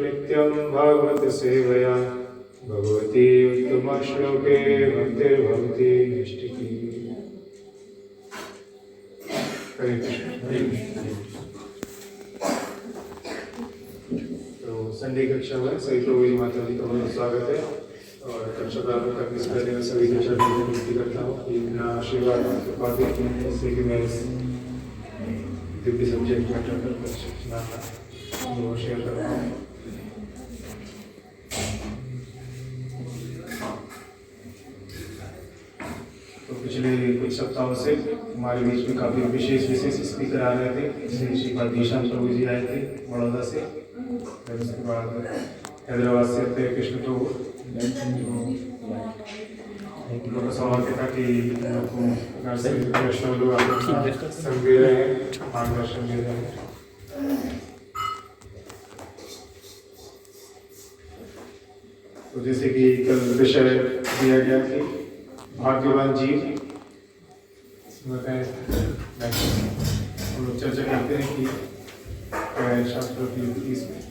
नित्यं भागवत सेवया भगवती उत्तम श्लोके भक्तिर्भवति नैष्ठिकी। हरे कृष्ण। तो संडे कक्षा में सभी प्रभु माता जी का बहुत स्वागत है और कक्षा प्रारंभ करने से पहले मैं सभी के चरणों में विनती करता हूँ कि अपना आशीर्वाद कृपा देते हैं इससे कि मैं इस दिव्य सब्जेक्ट मैटर कर कक्षा वो शेयर कर रहा हूँ। तो पिछले कुछ सप्ताहों से हमारे बीच में काफ़ी विशेष स्पीकर आ रहे थे। जैसे श्रीपाद निशांत प्रभु जी आए थे बड़ौदा से, फिर उसके बाद हैदराबाद से थे कृष्ण प्रभु। उन लोगों का सवाल था कि वैष्णव लोग आपको संग दे रहे हैं, मार्गदर्शन दे रहे हैं। तो जैसे कि कल विषय दिया गया कि भाग्यवान जीव, हम लोग चर्चा करते हैं कि शास्त्रों की इसमें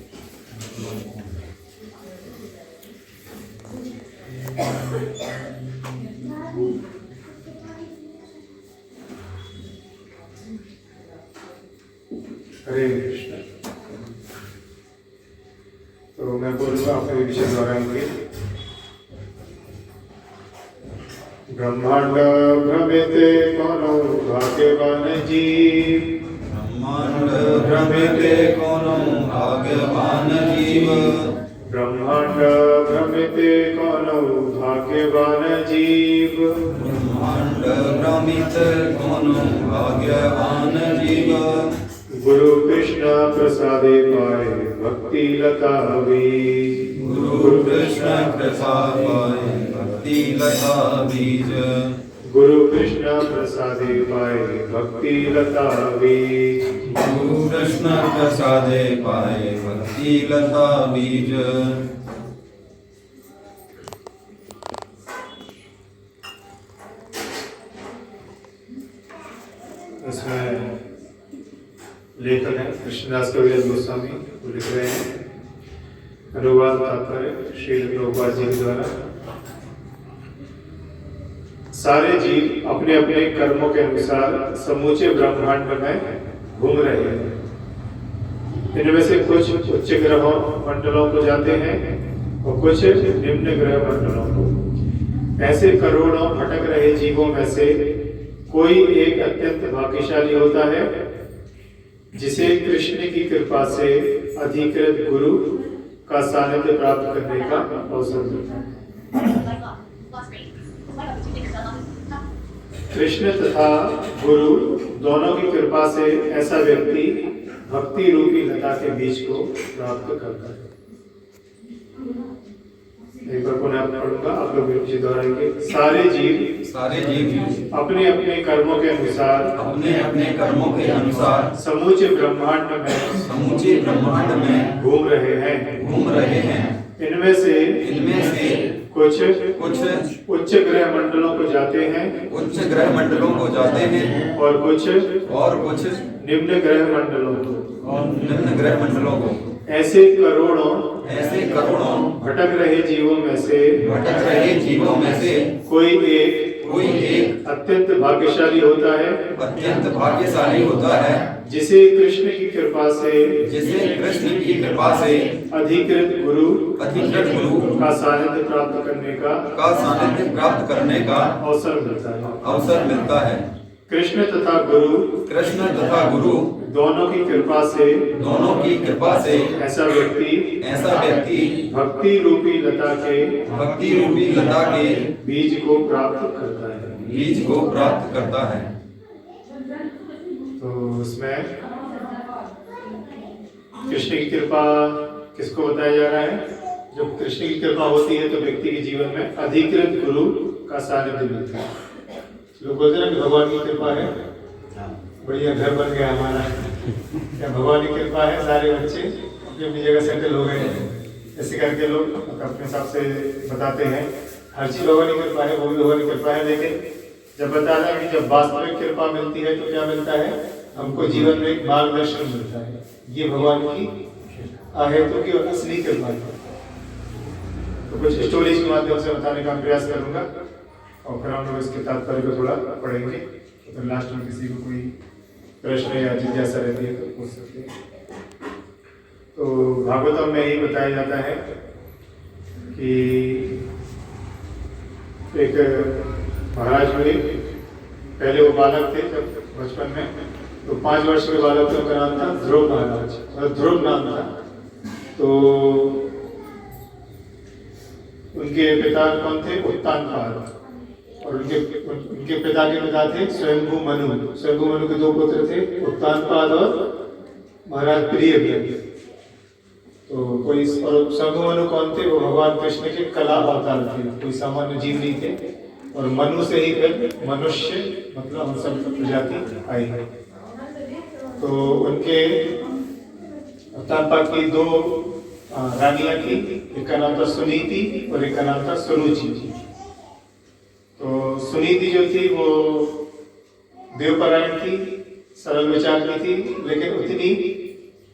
हरे कृष्ण। तो मैं बोलूँगा, आपका विषय दोहराएंगे। ब्रह्मांड भ्रमिते कोनो भाग्यवान जीव, ब्रह्मांड भ्रमिते कोनो भाग्यवान जीव, ब्रह्मांड भ्रमिते कोनो भाग्यवान जीव, ब्रह्मांड भ्रमिते कोनो भाग्यवान जीव। गुरु कृष्ण प्रसादे पाए भक्ति लता बीज, गुरु कृष्ण प्रसाद पाए भक्ति लता बीज, गुरु कृष्ण प्रसादे पाए भक्ति लता बीज, गुरु कृष्ण प्रसादे पाए भक्ति लता बीज। इसमें लेखक हैं कृष्णदास कविराज गोस्वामी, वो लिख रहे हैं अनुवाद तात्पर्य श्रील प्रभुपाद जी के द्वारा। सारे जीव अपने अपने कर्मों के अनुसार समूचे ब्रह्मांड में घूम रहे हैं। इनमें से कुछ उच्च ग्रह मंडलों को जाते हैं और कुछ निम्न ग्रह मंडलों को। ऐसे करोड़ों भटक रहे जीवों में से कोई एक अत्यंत भाग्यशाली होता है जिसे कृष्ण की कृपा से अधिकृत गुरु का सानिध्य प्राप्त करने का अवसर मिलता है। कृष्ण तथा गुरु दोनों की कृपा से ऐसा व्यक्ति भक्ति रूपी लता के बीज को प्राप्त करता है। एक बार पुनः पढ़ूंगा, आप लोग मुझे दोहराएंगे। सारे जीव अपने अपने कर्मों के अनुसार, अपने अपने कर्मों के अनुसार समूचे ब्रह्मांड में घूम रहे हैं। इनमें से कुछ उच्च ग्रह मंडलों को जाते हैं, और कुछ निम्न ग्रह मंडलों को। ऐसे करोड़ों भटक रहे जीवों में से कोई एक अत्यंत भाग्यशाली होता है जिसे कृष्ण की कृपा से अधिकृत गुरु का सानिध्य प्राप्त करने का अवसर मिलता है। कृष्ण तथा गुरु दोनों की कृपा से ऐसा व्यक्ति भक्ति रूपी लता के बीज को प्राप्त करता है। तो इसमें कृष्ण की कृपा किसको बताया जा रहा है? जब कृष्ण की कृपा होती है तो व्यक्ति के जीवन में अधिकृत गुरु का सानिध्य मिलता है। लोग बोलते हैं कि भगवान की कृपा है, बढ़िया घर बन गया हमारा, क्या भगवान की कृपा है, सारे बच्चे अपनी अपनी जगह सेटल हो गए, ऐसे करके लोग अपने हिसाब से बताते हैं। हर चीज भगवान की कृपा है, वो भी भगवान की कृपा है, लेकिन जब बताना है कि जब वास्तविक कृपा मिलती है तो क्या मिलता है? हमको जीवन में एक मार्गदर्शन मिलता है। ये भगवान की आहेतों की असली कृपा थी। तो कुछ स्टोरीज के माध्यम से बताने का प्रयास करूंगा और फिर हम लोग इसके तात्पर्य को थोड़ा पढ़ेंगे। तो फिर लास्ट में किसी को कोई प्रश्न या जिज्ञासा रहती है तो पूछ सकते हैं। तो भागवतम में यही बताया जाता है कि एक महाराज हुए, पहले वो बालक थे जब बचपन में, तो 5 वर्ष के बालक थे, उनका नाम था ध्रुव महाराज, और ध्रुव नाम था। तो उनके पिता कौन थे? उत्तानपाद। और उनके पिता के पिता थे स्वयंभू मनु। स्वयंभू मनु के 2 पुत्र थे, उत्तानपाद और महाराज प्रियव्रत। तो कोई, और स्वयंभू मनु कौन थे? वो भगवान कृष्ण के कला अवतार थे, कोई सामान्य जीव नहीं थे। और मनु से ही फिर मनुष्य, मतलब हम सब प्रजाति आई है। तो उनके उत्तानपाद की 2 रानियां थी, एक का नाम था सुनीति और एक का नाम था सुरुचि। तो सुनीति जो थी वो देवपरायण थी, सरल विचार की थी, लेकिन उतनी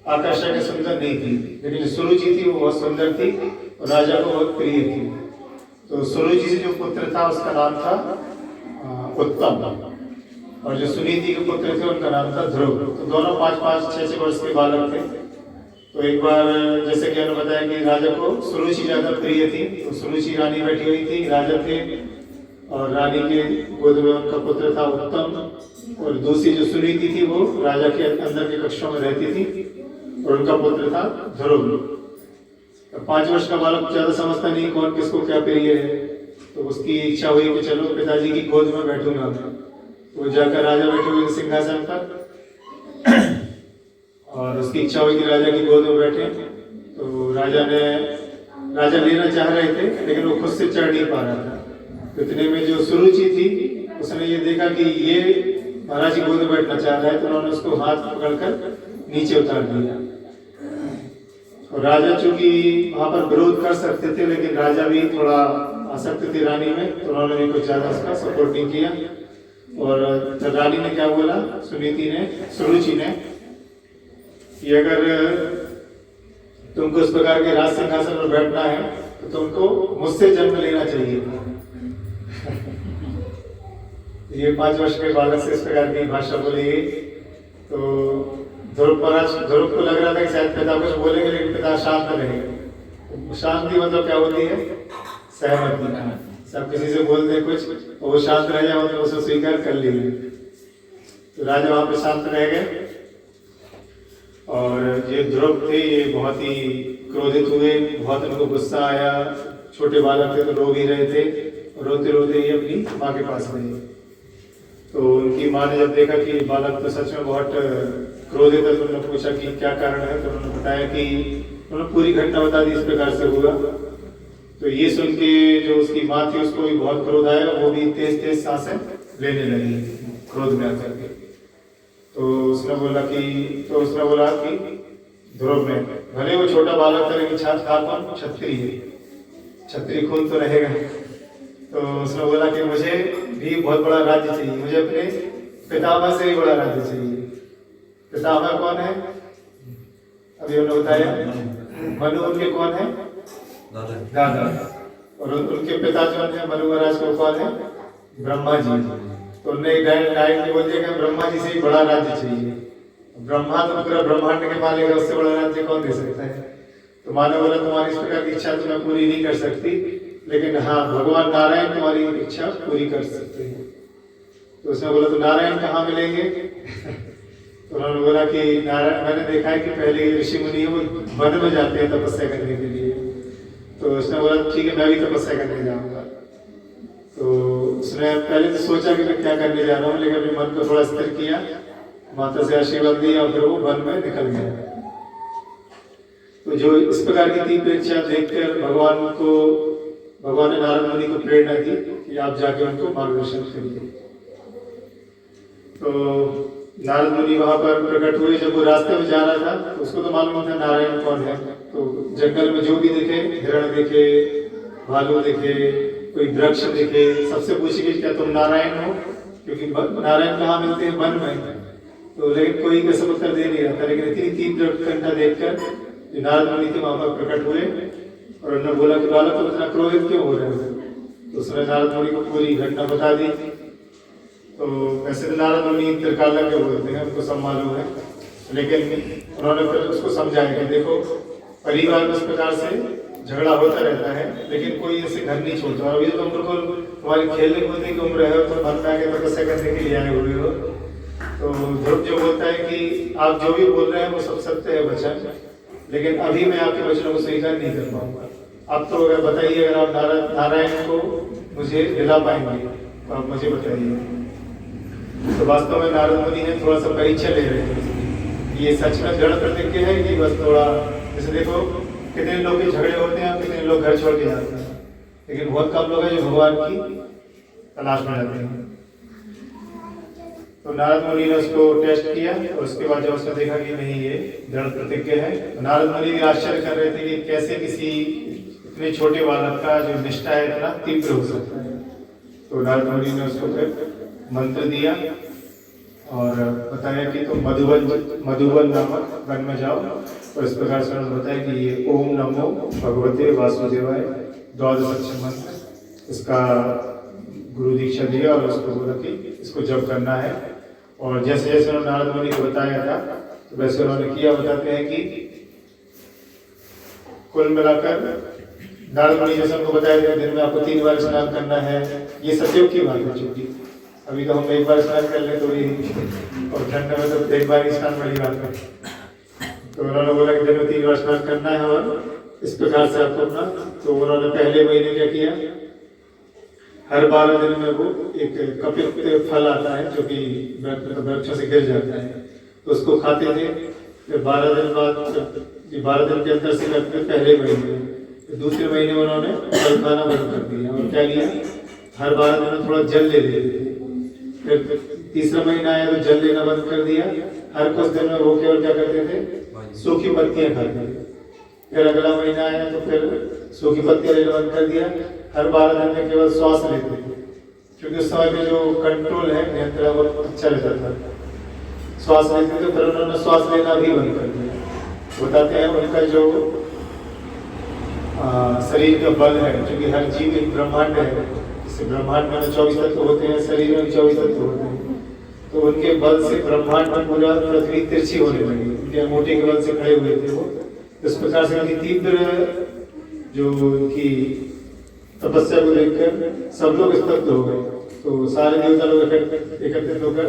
आकर्षक सुंदर नहीं थी। लेकिन जो सुरुचि थी वो बहुत सुंदर थी और राजा को बहुत प्रिय थी। तो सुरुचि से जो पुत्र था उसका नाम था उत्तम, और जो सुनीति के पुत्र थे उनका नाम था ध्रुव। तो दोनों 5-5, 6-6 वर्ष के बालक थे। तो एक बार जैसे कि उन्होंने बताया कि राजा को सुरुचि ज्यादा प्रिय थी, तो सुरुचि रानी बैठी हुई थी, राजा थे, और रानी के गोद में उनका पुत्र था उत्तम, और दूसरी जो सुनीति थी वो राजा के अंदर के कक्षों में रहती थी, और उनका पुत्र था ध्रुव। तो 5 वर्ष का बालक ज्यादा समझता नहीं कौन किसको क्या प्रिय है। तो उसकी इच्छा हुई कि चलो पिताजी की गोद में बैठूंगा। तो जाकर राजा बैठे हुए सिंहासन पर, और उसकी इच्छा हुई कि राजा की गोद में बैठे। तो राजा लेना चाह रहे थे, लेकिन वो खुद से चढ़ नहीं पा रहा था। इतने में जो सुरुचि थी उसने ये देखा कि ये महाराज की गोद में बैठना चाह रहा है, तो उन्होंने उसको हाथ पकड़कर नीचे उतार दिया। और राजा चूंकि वहां पर विरोध कर सकते थे, लेकिन राजा भी थोड़ा आसक्त थे रानी में, तो उन्होंने भी कुछ ज्यादा उसका सपोर्ट नहीं किया। और रानी ने क्या बोला, सुरुचि ने कि अगर तुमको इस प्रकार के राज सिंहासन पर बैठना है तो तुमको मुझसे जन्म लेना चाहिए। ये 5 वर्ष के बालक से इस प्रकार की भाषा बोली गई। तो ध्रुव को लग रहा था कि शायद पिता कुछ बोलेंगे, लेकिन पिता शांत रहेंगे। शांति मतलब क्या होती है? सहमति। सब किसी से बोल दे कुछ और वो शांत रह जाए, मतलब उसे स्वीकार कर लिए। तो राजा वहां पे शांत रह गए, और ये ध्रुव थे, ये बहुत ही क्रोधित हुए, बहुत उनको गुस्सा आया। छोटे बालक थे तो रो भी रहे थे, और रोते रोते ये अपनी माँ के पास गए। तो उनकी माँ ने जब देखा कि बालक तो सच में बहुत क्रोधित है, तो उन्होंने पूछा कि क्या कारण है। तो उन्होंने बताया कि उन्होंने पूरी घटना बता दी, इस प्रकार से हुआ। तो ये सुन के जो उसकी माँ थी उसको भी बहुत क्रोध आया, वो भी तेज तेज सांसें लेने लगी क्रोध में आकर के। तो उसने बोला कि ध्रुव ने, भले वो छोटा बालक था लेकिन छात्र था कौन? क्षत्रिय खून तो रहेगा। तो उसने बोला कि मुझे भी बहुत बड़ा राज्य चाहिए, मुझे अपने पितामह से भी बड़ा राज्य चाहिए। पितामह कौन है? अभी उन्होंने बताया, मनु उनके कौन है? दादा। और उनके पिता जो है मनु महाराज को कौन है? ब्रह्मा जी। तो उन्होंने डायरेक्ट बोल दिया कि ब्रह्मा जी से ही बड़ा राज्य चाहिए। ब्रह्मा तो पूरा ब्रह्मांड के मालिक है, उससे बड़ा राज्य कौन दे सकता है? तो मानव बोला तुम्हारी इस प्रकार की इच्छा तो मैं पूरी नहीं कर सकती, लेकिन हाँ भगवान नारायण तुम्हारी इच्छा पूरी कर सकते हैं। तो उसने बोला तो नारायण कहाँ मिलेंगे? तो उन्होंने बोला कि नारायण, मैंने देखा है कि पहले ऋषि मुनि वो वन में जाते हैं तपस्या करने के लिए। तो उसने बोला ठीक है, मैं भी तपस्या करने जाऊंगा। तो उसने पहले तो सोचा कि मैं क्या करने जा रहा हूँ, लेकिन अपने मन को थोड़ा स्थिर किया, माता से आशीर्वाद दिया और फिर वो वन में निकल गया। तो जो इस प्रकार की तीव्र इच्छा देखकर भगवान ने नारद मुनि को प्रेरणा दी कि आप जाके उनको मार्गदर्शन करिए। तो नारद मुनि वहां पर प्रकट हुए। जब वो रास्ते में जा रहा था तो उसको तो मालूम था नारायण कौन है। तो जंगल में जो भी दिखे, हिरण दिखे, भालू दिखे, कोई वृक्ष दिखे, सबसे पूछे कि क्या तुम नारायण हो? क्योंकि नारायण कहाँ मिलते हैं? वन में। तो लेकिन कोई कैसे उत्तर दे नहीं रहा था। लेकिन इतनी तीव्र उत्कंठा देखकर जो नारद मुनि थे वहां पर प्रकट हुए और उन्होंने बोला कि बालक तुम इतना क्रोधित क्यों हो रहे हो। तो उसने नारद मुनि को पूरी घटना बता दी। तो वैसे तो नारद मुनि त्रिकाला के बोलते हैं, उनको सब मालूम है, लेकिन उन्होंने फिर उसको समझाया कि देखो परिवार में इस प्रकार से झगड़ा होता रहता है, लेकिन कोई ऐसे घर नहीं छोड़ता। अभी तो तुम बिल्कुल तुम्हारी खेलने कूदने की उम्र है, तुम मन में आगे तपस्या करने के लिए आए हुए हो। तो ध्रुव जो बोलता है कि आप जो भी बोल रहे हैं वो सब सत्य है वचन, लेकिन अभी मैं आपके वचनों को स्वीकार नहीं कर पाऊंगा। आप तो अगर बताइए, अगर आप नारायण को मुझे दिला पाएंगे तो आप मुझे बताइए। तो वास्तव में नारद मुनि ने थोड़ा सा परीक्षा ले रहे थे, ये सच में जड़ प्रतिज्ञा है कि बस थोड़ा, जैसे देखो कितने लोग के झगड़े होते हैं, कितने लोग घर छोड़ के जाते हैं, लेकिन बहुत कम लोग हैं जो भगवान की तलाश में जाते हैं। तो नारद मुनि ने उसको टेस्ट किया और उसके बाद जब उसने देखा कि नहीं ये दृढ़ प्रतिज्ञा है, तो नारद मुनि भी आश्चर्य कर रहे थे कि कैसे किसी इतने छोटे बालक का जो निष्ठा है इतना तीव्र हो सकता है। तो नारद मुनि ने उसको फिर मंत्र दिया और बताया कि तुम मधुबन नामक वन में जाओ, और इस प्रकार से उन्होंने बताया कि ये ओम नमो भगवते वासुदेवाय 12 अक्षर मंत्र, इसका गुरु दीक्षा दिया और उसको बोला कि इसको जप करना है। और जैसे जैसे उन्होंने नारद मुनि को बताया था तो वैसे उन्होंने किया। बताते हैं कि कुल मिलाकर नारद मुनि जैसे उनको बताया गया दिन में आपको 3 बार स्नान करना है, ये सतयुग की बात है। चूंकि अभी तो हम 1 बार स्नान कर ले तो ये, और ठंड में तो 1 बार ही स्नान वाली बात है। तो उन्होंने बोला कि दिन में 3 बार स्नान करना है और इस प्रकार से आपको अपना। तो उन्होंने पहले महीने क्या किया, हर 12 दिन में वो एक कपिल फल आता है जो कि वृक्षों से गिर जाता है, तो उसको खाते थे। फिर 12 दिन बाद, 12 दिन के अंदर से पहले महीने, दूसरे महीने में उन्होंने फल खाना बंद कर दिया और क्या किया, हर 12 दिन में थोड़ा जल ले लेते थे। फिर तीसरा महीना आया तो जल लेना बंद कर दिया। हर कुछ दिन में वो केवल क्या करते थे, सूखी पत्तियां खाते थे। फिर अगला महीना आया तो फिर सूखी पत्तियां लेना बंद कर दिया। हर 12 दिन में केवल श्वास लेते थे, क्योंकि उस समय में जो कंट्रोल है, नियंत्रण वो अच्छा रहता था। श्वास लेते थे, फिर उन्होंने श्वास लेना भी बंद कर दिया। बताते हैं उनका जो शरीर का बल है, क्योंकि हर जीव एक ब्रह्मांड है, जैसे ब्रह्मांड में 24 तत्व होते हैं, शरीर में 24 तत्व होते हैं, तो उनके बल से ब्रह्मांड में पूरा पृथ्वी तिरछी होने लगी। उनके अंगूठे के बल से खड़े हुए थे वो। इस प्रकार से उनकी तीव्र जो उनकी तपस्या को देखकर सब लोग स्तब्ध हो गए। तो सारे देवता लोग एकत्रित होकर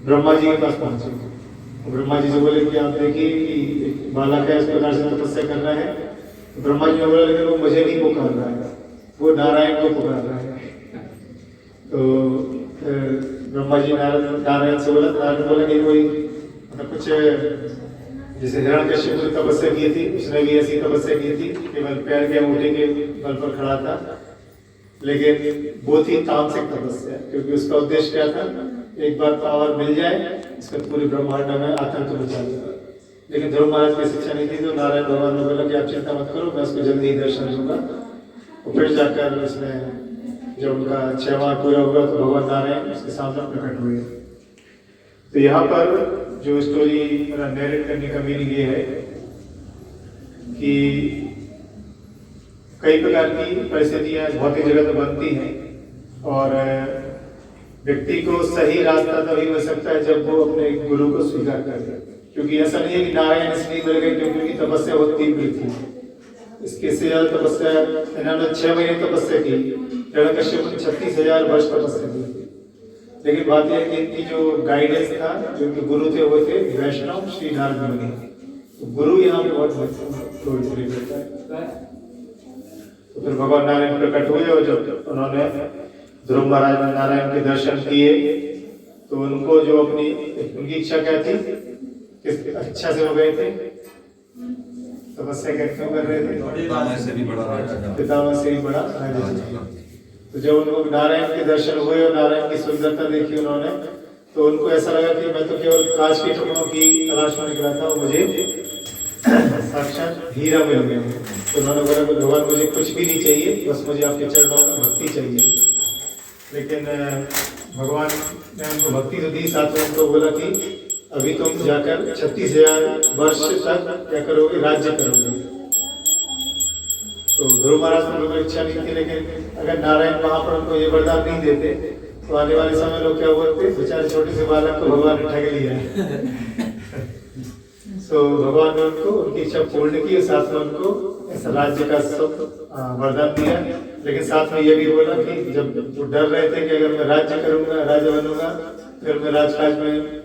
ब्रह्मा जी के पास पहुंचे। ब्रह्मा जी से बोले कि आप देखिए कि बालक है, इस प्रकार से तपस्या करना है। तो ब्रह्मा जी ने बोला लेकिन वो मुझे नहीं पुकार रहा है, वो नारायण को पुकार रहा है। तो ब्रह्मा जी नारायण से बोला, नारायण बोला कि कोई मतलब कुछ जैसे हिरण्यकश्यप ने तपस्या की थी, उसने भी ऐसी तपस्या की थी, केवल पैर के अंगूठे के बल पर खड़ा था, लेकिन वो थी तामसिक तपस्या, क्योंकि उसका उद्देश्य क्या था, एक बार पावर मिल जाए इसका पूरे ब्रह्मांड में आतंक मचा देगा। लेकिन ध्रुव महाराज की शिक्षा नहीं थी, तो नारायण भगवान ने बोला कि आप चिंता मत करो, मैं उसको जल्दी ही दर्शन दूंगा। और फिर जाकर उसने जब उनका 6 माह पूरा हुआ तो भगवान नारायण उसके सामने प्रकट हुए। तो यहाँ पर जो स्टोरी मेरा नैरेट करने का मीनिंग ये है कि कई प्रकार की परिस्थितियां भौतिक जगत में बनती हैं और व्यक्ति को सही रास्ता तभी मिल सकता है जब वो अपने गुरु को स्वीकार कर ले। क्योंकि ऐसा नहीं है कि नारायण इसलिए मिल गए क्योंकि उनकी तपस्या बहुत तीव्र थी। इसके से ज्यादा तपस्या इन्होंने 6 महीने तपस्या की, हिरण्यकश्यप ने 36,000 वर्ष तपस्या की। लेकिन बात यह है कि इनकी जो गाइडेंस था, जो उनके गुरु थे, वो थे वैष्णव श्री नारद मुनि। तो गुरु यहाँ पे बहुत महत्वपूर्ण रोल प्ले करता है। तो फिर भगवान नारायण प्रकट हुए और जब उन्होंने ध्रुव महाराज ने नारायण के दर्शन किए तो उनको जो उनकी इच्छा क्या थी, किस अच्छा से हो गए थे, तपस्या क्यों कर रहे थे, पितामह से भी बड़ा राजा। तो जब उनको नारायण के दर्शन हुए और नारायण की सुंदरता देखी उन्होंने, तो उनको ऐसा लगा कि मैं तो केवल कांच के टुकड़ों की तलाश में निकला था और मुझे साक्षात हीरा मिल गया। तो उन्होंने बोला कि भगवान मुझे कुछ भी नहीं चाहिए, बस मुझे आपके चरणों में भक्ति चाहिए। लेकिन भगवान ने उनको भक्ति तो दी, साथ में उनको बोला कि अभी तुम जाकर 36,000 वर्ष तक क्या करोगे, राज्य करोगे। तो ध्रुव महाराज को लोगों की इच्छा नहीं थी, लेकिन अगर नारायण महाप्रभु उनको ये वरदान नहीं देते तो आने वाले समय लोग क्या बोलते, बेचारे छोटे से बालक को भगवान ने ठग लिया है। तो भगवान ने उनको उनकी इच्छा पूर्ण की और साथ में उनको ऐसा राज्य का सब वरदान दिया। लेकिन साथ में ये भी बोला कि जब वो डर रहे थे कि अगर मैं राज्य करूंगा, राजा बनूंगा, फिर मैं राजकाज में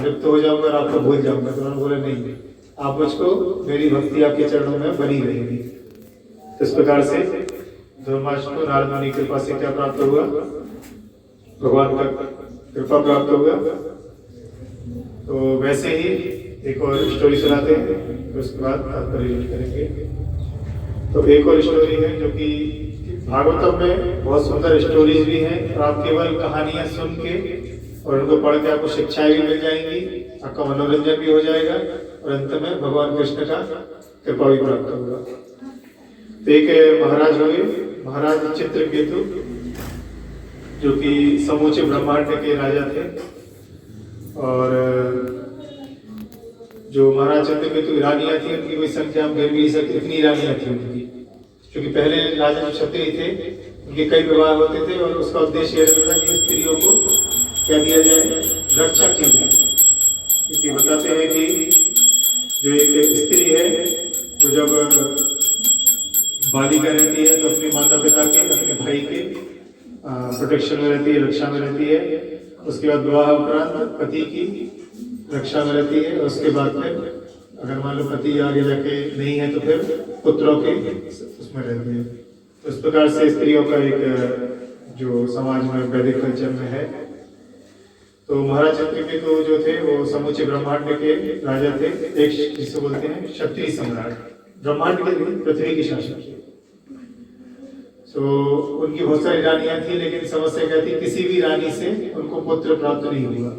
लिप्त हो जाऊंगा और आपको भूल जाऊंगा। तो उन्होंने बोला नहीं, आप मुझको, मेरी भक्ति आपके चरणों में बनी रहेगी। इस प्रकार से धर्माश को नारद मुनि की कृपा से क्या प्राप्त हुआ, भगवान का कृपा प्राप्त हुआ। तो वैसे ही एक और स्टोरी सुनाते हैं, तो उसके बाद तात्पर्य करेंगे। तो एक और स्टोरी है जो कि भागवतम में बहुत सुंदर स्टोरीज भी हैं, और आप केवल कहानियां सुन के और उनको पढ़ के आपको शिक्षाएं भी मिल जाएंगी, आपका मनोरंजन भी हो जाएगा और अंत में भगवान कृष्ण का कृपा भी प्राप्त होगा। तो एक महाराज हुए, महाराज चित्रकेतु, जो कि समूचे ब्रह्मांड के राजा थे। और जो महाराज चित्रकेतु रानियां थी, उनकी कोई संख्या हम गिन भी नहीं सकते, इतनी रानियां थी उनकी। क्योंकि पहले राजा जो क्षत्रिय थे उनके कई विवाह होते थे, और उसका उद्देश्य यह रहता था कि स्त्रियों को क्या दिया जाए, रक्षा की जाए। क्योंकि बताते हैं कि जो एक स्त्री है वो जब बालिका रहती है तो अपने माता पिता के, अपने भाई के प्रोटेक्शन में रहती है, रक्षा में रहती है। उसके बाद विवाह उपरांत पति की रक्षा में रहती है, और उसके बाद फिर अगर मान लो पति आगे जाके नहीं है तो फिर पुत्रों के उसमें रहती है। तो इस प्रकार से स्त्रियों का एक जो समाज में वैदिक कल्चर में है। तो महाराज चित्रकेतु जो थे वो समूचे ब्रह्मांड के राजा थे, एक जिसे बोलते हैं क्षत्रिय सम्राट, ब्रह्मांड के नहीं, पृथ्वी की शासक। तो उनकी बहुत सारी रानियां थी, लेकिन समस्या क्या थी, किसी भी रानी से उनको पुत्र प्राप्त नहीं हुआ।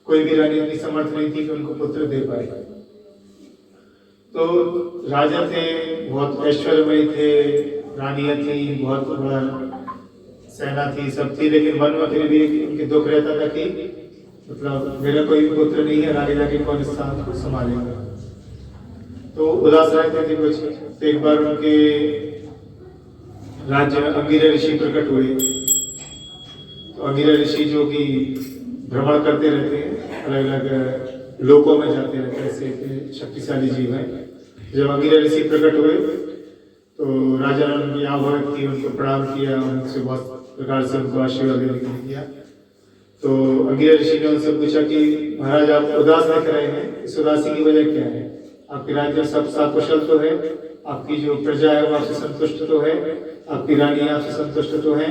कोई भी रानी इतनी समर्थ नहीं थी कि उनको पुत्र दे पाए। तो राजा थे, बहुत ऐश्वर्यमयी थे, रानियां थी, बहुत बड़ा सेना थी, सब थी, लेकिन मन में फिर भी उनके दुख रहता था कि मतलब मेरा कोई पुत्र नहीं है, आगे जाके कौन इस स्थान को संभालेगा। तो उदास रहते थे कुछ। तो एक बार उनके राज्य में अंगिरा ऋषि प्रकट हुए। तो अंगिरा ऋषि जो कि भ्रमण करते रहते हैं, अलग अलग लोकों में जाते रहते हैं, ऐसे शक्तिशाली जीव हैं। जब अंगिरा ऋषि प्रकट हुए तो राजा ने उनकी आवाहन की, उनको प्रणाम किया, उनसे बहुत प्रकार से उनको आशीर्वाद देने के लिए किया। तो अंगिरा ऋषि ने उनसे पूछा कि महाराज आप उदास दिख रहे हैं, इस उदासी की वजह क्या है? आपके राज्य में सब सकुशल तो है, आपकी जो प्रजा है वो आपसे संतुष्ट तो है, आपकी रानी आपसे संतुष्ट तो है।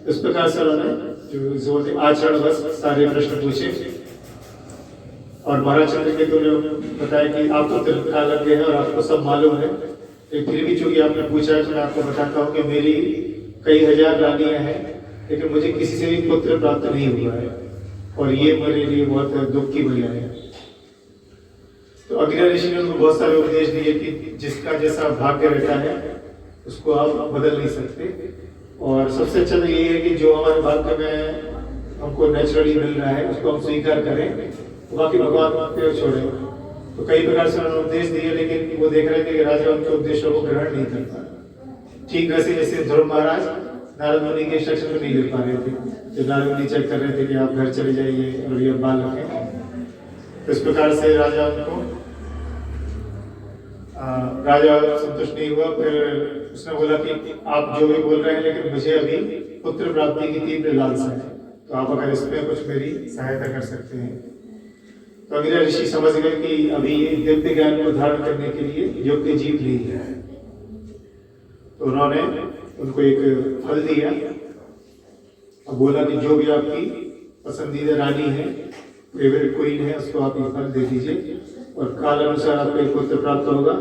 इस प्रकार से उन्होंने जो आचरण बस सारे प्रश्न पूछे। और महाराज चित्रकेतु ने बताया कि आपको तिरस्कार लग गया है और आपको सब मालूम है, फिर भी चूंकि आपने पूछा है तो मैं आपको बताता हूँ कि मेरी कई हजार रानियां हैं, लेकिन मुझे किसी से भी पुत्र प्राप्त नहीं हुआ है, और ये मेरे लिए बहुत दुख की वजह है। तो अंगिरा ऋषि ने उनको बहुत सारे उपदेश दिए कि जिसका जैसा भाग्य रहता है उसको आप बदल नहीं सकते, और सबसे अच्छा तो ये है कि जो हमारे भाग्य में हमको नेचुरली मिल रहा है उसको हम स्वीकार करें, बाकी भगवान पे छोड़ें। तो कई प्रकार से उन्होंने उपदेश दिए, लेकिन वो देख रहे थे कि राजा उनके उपदेशों को ग्रहण नहीं कर पा रहा। ठीक वैसे जैसे ध्रुव महाराज नारद मुनि के इंस्ट्रक्शन को नहीं ले पा रहे थे, जब नारद मुनि चेक कर रहे थे कि आप घर चले जाइए और ये बाल रखें। तो इस प्रकार से राजा उनको राजा संतुष्ट नहीं हुआ। फिर उसने बोला कि आप जो भी बोल रहे हैं, लेकिन मुझे अभी पुत्र प्राप्ति की तीव्र लालसा है, तो आप अगर इसमें कुछ मेरी सहायता कर सकते हैं। तो अंगिरा ऋषि समझ गए कि अभी ये दिव्य ज्ञान को धारण करने के लिए योग्य जीव नहीं है। तो उन्होंने उनको एक फल दिया और बोला कि जो भी आपकी पसंदीदा रानी है, फेवरेट क्वीन है, उसको आप ये फल दे दीजिए और काल अनुसार आपको एक पुत्र प्राप्त होगा।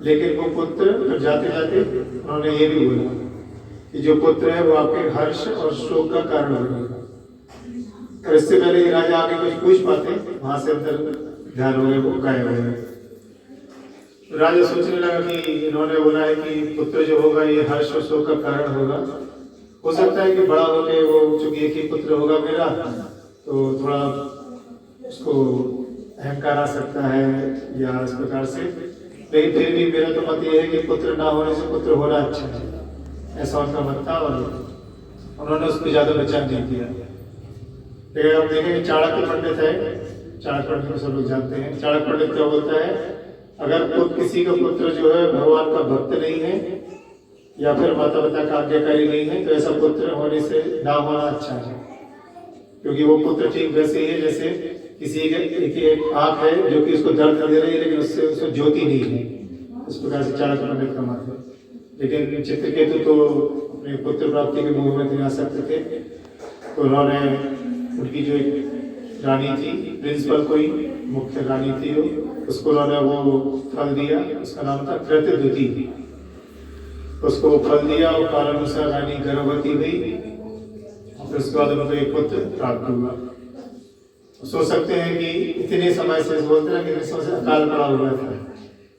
लेकिन वो पुत्र जाते जाते उन्होंने ये भी बोला कि जो पुत्र है वो आपके हर्ष और शोक का कारण बनेगा। और इससे पहले ये राजा आगे कुछ पूछ पाते, वहां से अंदर ध्यान हो गए, वो गायब हो गए। राजा सोचने लगा कि इन्होंने बोला है कि पुत्र जो होगा ये हर्ष और शोक का कारण होगा, हो सकता है कि बड़ा होके वो चूंकि एक ही पुत्र होगा मेरा, तो थोड़ा उसको अहंकार आ सकता है या इस प्रकार से, लेकिन फिर भी मेरा तो मत ये है कि पुत्र ना होने से पुत्र होना अच्छा है, ऐसा उनका मत था और उन्होंने उसको ज़्यादा विचार नहीं किया। लेकिन आप देखेंगे चाणक्य पंडित है, चाणक्य पंडित को सब लोग जानते हैं। चाणक्य पंडित क्या बोलता है, अगर किसी का पुत्र जो है भगवान का भक्त नहीं है या फिर माता पिता का आज्ञाकारी नहीं है तो ऐसा पुत्र होने से ना होना अच्छा है, क्योंकि वो पुत्र ठीक वैसे ही है जैसे किसी की एक आंख है जो कि उसको दर्द दे रही है लेकिन उससे उसको ज्योति नहीं है। इस प्रकार से चाणक्य पंडित का मत है। लेकिन चित्रकेतु तो अपने पुत्र प्राप्ति के मोह में नहीं आ सकते थे, तो उन्होंने उनकी जो एक रानी थी, प्रिंसिपल कोई मुख्य रानी थी, उसको उन्होंने वो फल दिया, उसका नाम था कृतद्युति। उसको वो फल दिया और कालानुसार रानी गर्भवती हुई, फिर उसके बाद उनको एक पुत्र प्राप्त हुआ। सोच सकते हैं कि इतने समय से बोलते हैं कि इतने समय से अकाल पड़ा हुआ था,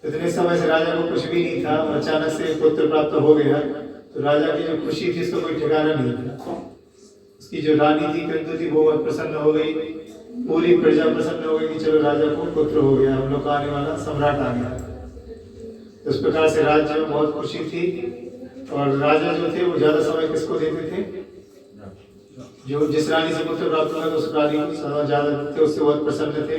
इतने समय से राजा को कुछ भी नहीं था, अचानक से पुत्र प्राप्त हो गया, तो राजा की जो खुशी थी उसका कोई ठिकाना नहीं था। उसकी जो रानी थी कृतद्युति वो बहुत प्रसन्न हो गई, पूरी प्रजा प्रसन्न हो गई कि चलो राजा को पुत्र हो गया, हम लोग का आने वाला सम्राट आ गया। तो इस प्रकार से राज्य में बहुत खुशी थी। और राजा जो थे वो ज्यादा समय किसको देते थे, जो जिस रानी से पुत्र प्राप्त हुआ उस रानी को समय ज्यादा थे, उससे बहुत प्रसन्न थे।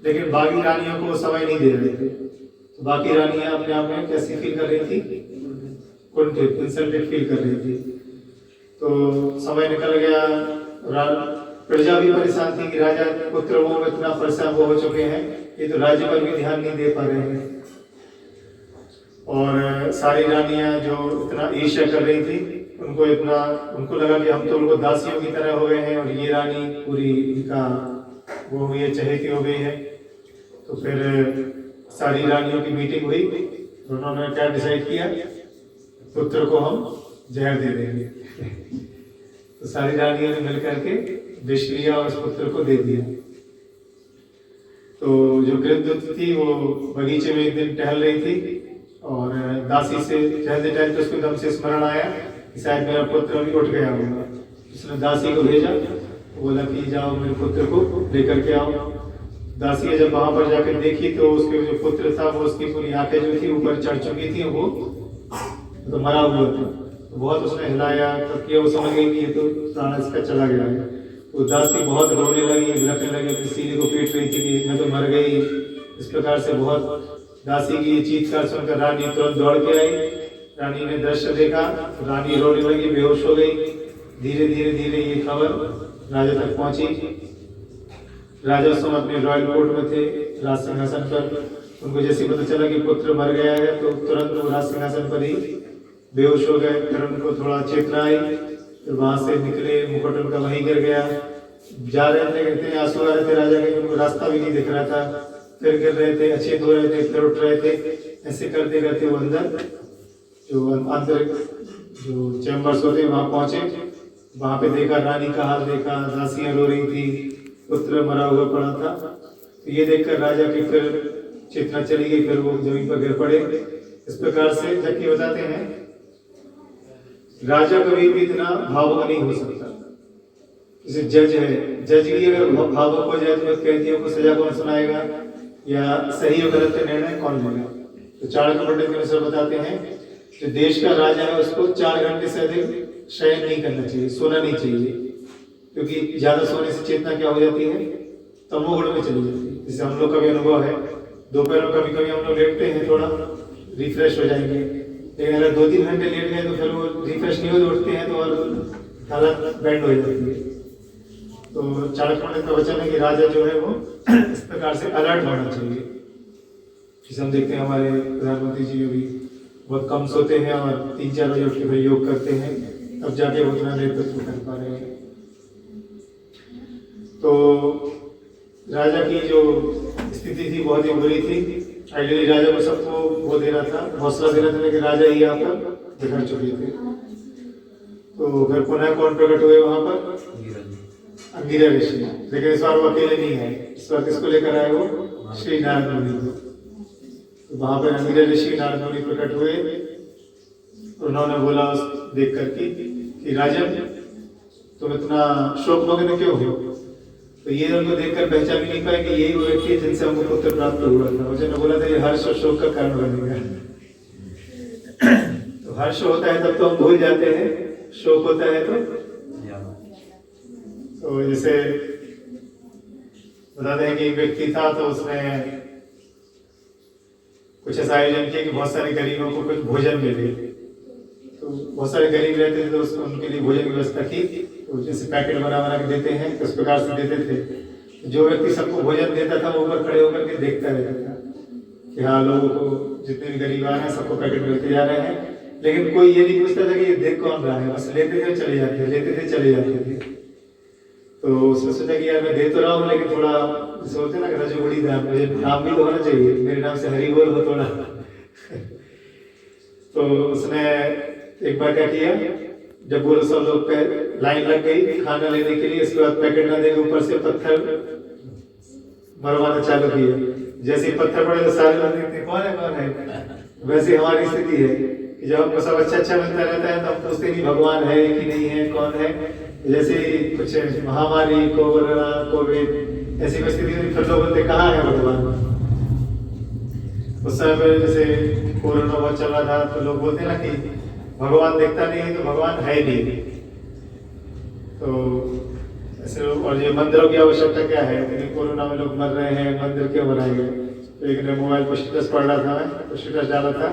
लेकिन बाकी रानियों को वो समय नहीं दे रहे थे, तो बाकी रानियां अपने आप में कैसी फील कर रही थी, कुंठित, इंसल्टेड फील कर रही थी। तो समय निकल गया, प्रजा भी परेशान थी कि राजा पुत्र वो इतना परेशान हो चुके हैं, ये तो राज्य पर भी ध्यान नहीं दे पा रहे हैं। और सारी रानियां जो इतना ईर्ष्या कर रही थी, उनको लगा कि हम तो उनको दासियों की तरह हो गए हैं और ये रानी पूरी इनका वो हुई है, चहेती हो गई है। तो फिर सारी रानियों की मीटिंग हुई, उन्होंने क्या डिसाइड किया, पुत्र को हम जहर दे देंगे। तो सारी रानियों ने मिलकर के विष लिया और उस पुत्र को दे दिया। तो जो कृतद्युति थी वो बगीचे में एक दिन टहल रही थी और दासी से टहलते टहलते उसको एकदम से स्मरण आया कि शायद मेरा पुत्र अभी उठ गया होगा। उसने दासी को भेजा, बोला कि जाओ मेरे पुत्र को लेकर के आओ। दासी ने जब वहां पर जाकर देखी तो उसके जो पुत्र था वो उसकी पूरी आंखें जो थी ऊपर चढ़ चुकी थी, वो तो मरा हुआ था। तो बहुत उसने हिलाया, तब किया, वो समझ गई कि ये तो प्राण इसका चला गया है। तो दासी बहुत रोने लगी, लड़ने लगी, अपनी सीने को पीट रही थी कि मैं तो मर गई। इस प्रकार से बहुत दासी की चीत्कार सुनकर रानी तुरंत दौड़ के आई। रानी ने दृश्य देखा, रानी रोने लगी, बेहोश हो गई। धीरे धीरे धीरे ये खबर राजा तक पहुंची। राजा उस समय अपने रॉयल कोर्ट में थे, राज सिंहासन पर। उनको जैसे पता चला कि पुत्र मर गया है तो तुरंत वो राज सिंहासन पर ही बेहोश हो गए। फिर उनको थोड़ा चेतना आई, फिर वहां से निकले, मुकुट उनका वहीं गिर गया। जा रहे थे, इतने आंसू आ रहे थे राजा के, उनको रास्ता भी नहीं दिख रहा था। फिर गिर रहे थे, अचेत हो रहे थे, फिर उठ रहे थे। ऐसे करते करते वो अंदर जो चैम्बर्स होते वहां पहुंचे। वहां पे देखा, रानी का हाल देखा, दासियां रो रही थी, पुत्र मरा हुआ पड़ा था। तो ये देखकर राजा की फिर चेतना चली गई, फिर वो जमीन पर गिर पड़े। इस प्रकार से जबकि बताते हैं राजा कभी भी इतना भावुक नहीं हो सकता। जैसे जज है, जज भी अगर भावुक हो जाए तो कैदियों को सजा कौन सुनाएगा या सही और गलत का निर्णय कौन लेगा। तो चाणक्य पंडित के अनुसार बताते हैं जो देश का राजा है उसको 4 घंटे से अधिक शयन नहीं करना चाहिए, सोना नहीं चाहिए, क्योंकि ज्यादा सोने से चेतना क्या हो जाती है, तमोगुण में चली जाती है। जैसे हम लोग का भी अनुभव है, दोपहर में कभी कभी हम लोग लेटते हैं, थोड़ा रिफ्रेश हो जाएंगे, लेकिन अगर 2-3 घंटे लेट गए तो फिर वो रिफ्रेश नहीं हो, उठते हैं तो और हालत बैंड हो जाती है। तो चाणक्य पंडित का वचन है कि राजा जो है वो इस प्रकार से अलर्ट होना चाहिए। जैसे हम देखते हैं हमारे प्रधानमंत्री जी भी बहुत कम सोते हैं और 3-4 बजे उठ के फिर योग करते हैं, तब जाके वो उतना नेतृत्व कर पा रहे हैं। तो राजा की जो स्थिति थी बहुत ही बुरी थी। आइडियली राजा को सबको वो देना था, हौसला देना था, लेकिन राजा ही यहाँ पर बिगड़ चुके थे। तो फिर पुनः कौन प्रकट हुए वहां पर, अंगिरा ऋषि। लेकिन इस बार वो अकेले नहीं है, इस बार किसको लेकर आए, वो श्री नारद मुनि को। तो वहां पर अंगिरा ऋषि नारद मुनि प्रकट हुए। उन्होंने बोला देख करके कि राजन तुम इतना शोक मग्न क्यों हो, तो ये उनको देखकर पहचान नहीं पाए कि यही वो व्यक्ति है जिनसे हमको पुत्र प्राप्त हुआ था। मुझे ने बोला था ये हर्ष और शोक का कारण बनेगा। तो हर्ष होता है तब तो हम भूल जाते हैं, शोक होता है तो जैसे बताते हैं कि एक व्यक्ति था तो उसने कुछ ऐसा आयोजन किया कि बहुत सारे गरीबों को कुछ भोजन मिले। तो बहुत सारे गरीब रहते थे तो उसको उनके लिए भोजन की व्यवस्था की, तो जैसे पैकेट बना के देते हैं उस प्रकार से देते थे। जो व्यक्ति सबको भोजन देता था वो ऊपर खड़े होकर के देखता रहता था कि हाँ लोगों को जितने भी गरीब आ रहे हैं सबको पैकेट मिलते जा रहे हैं, लेकिन कोई ये नहीं पूछता था कि ये देख कौन रहा है, बस लेते थे चले जाते थे, लेते थे चले जाते थे। तो उसने सोचा कि यार मैं दे तो रहा हूँ लेकिन थोड़ा जैसे होते ना कि रजो बड़ी दाम, मुझे नाम भी तो होना चाहिए, मेरे नाम से हरि बोल हो थोड़ा। तो उसने एक बार क्या किया, जब वो सब लोग पे लाइन लग गई खाना लेने के लिए, इसके बाद पैकेट ना देने ऊपर से पत्थर मरवाना चालू किया। जैसे ही पत्थर पड़े तो सारे लोग देखते कौन है। वैसे हमारी स्थिति है कि जब हमको सब अच्छा मिलता रहता है तो हम पूछते नहीं भगवान है कि नहीं है, कौन है। जैसे कुछ महामारी कोरोना कोविड ऐसी परिस्थिति में फिर लोग बोलते कहाँ है भगवान। उस समय पर जैसे कोरोना बहुत चल रहा था तो लोग बोलते ना कि भगवान देखता नहीं है तो भगवान है नहीं। तो ऐसे और ये मंदिरों की आवश्यकता क्या है, क्योंकि कोरोना में लोग मर रहे हैं, मंदिर क्यों बनाए गए। तो एक ने मोबाइल पर स्टेटस पढ़ रहा था, मैं स्टेटस डाला था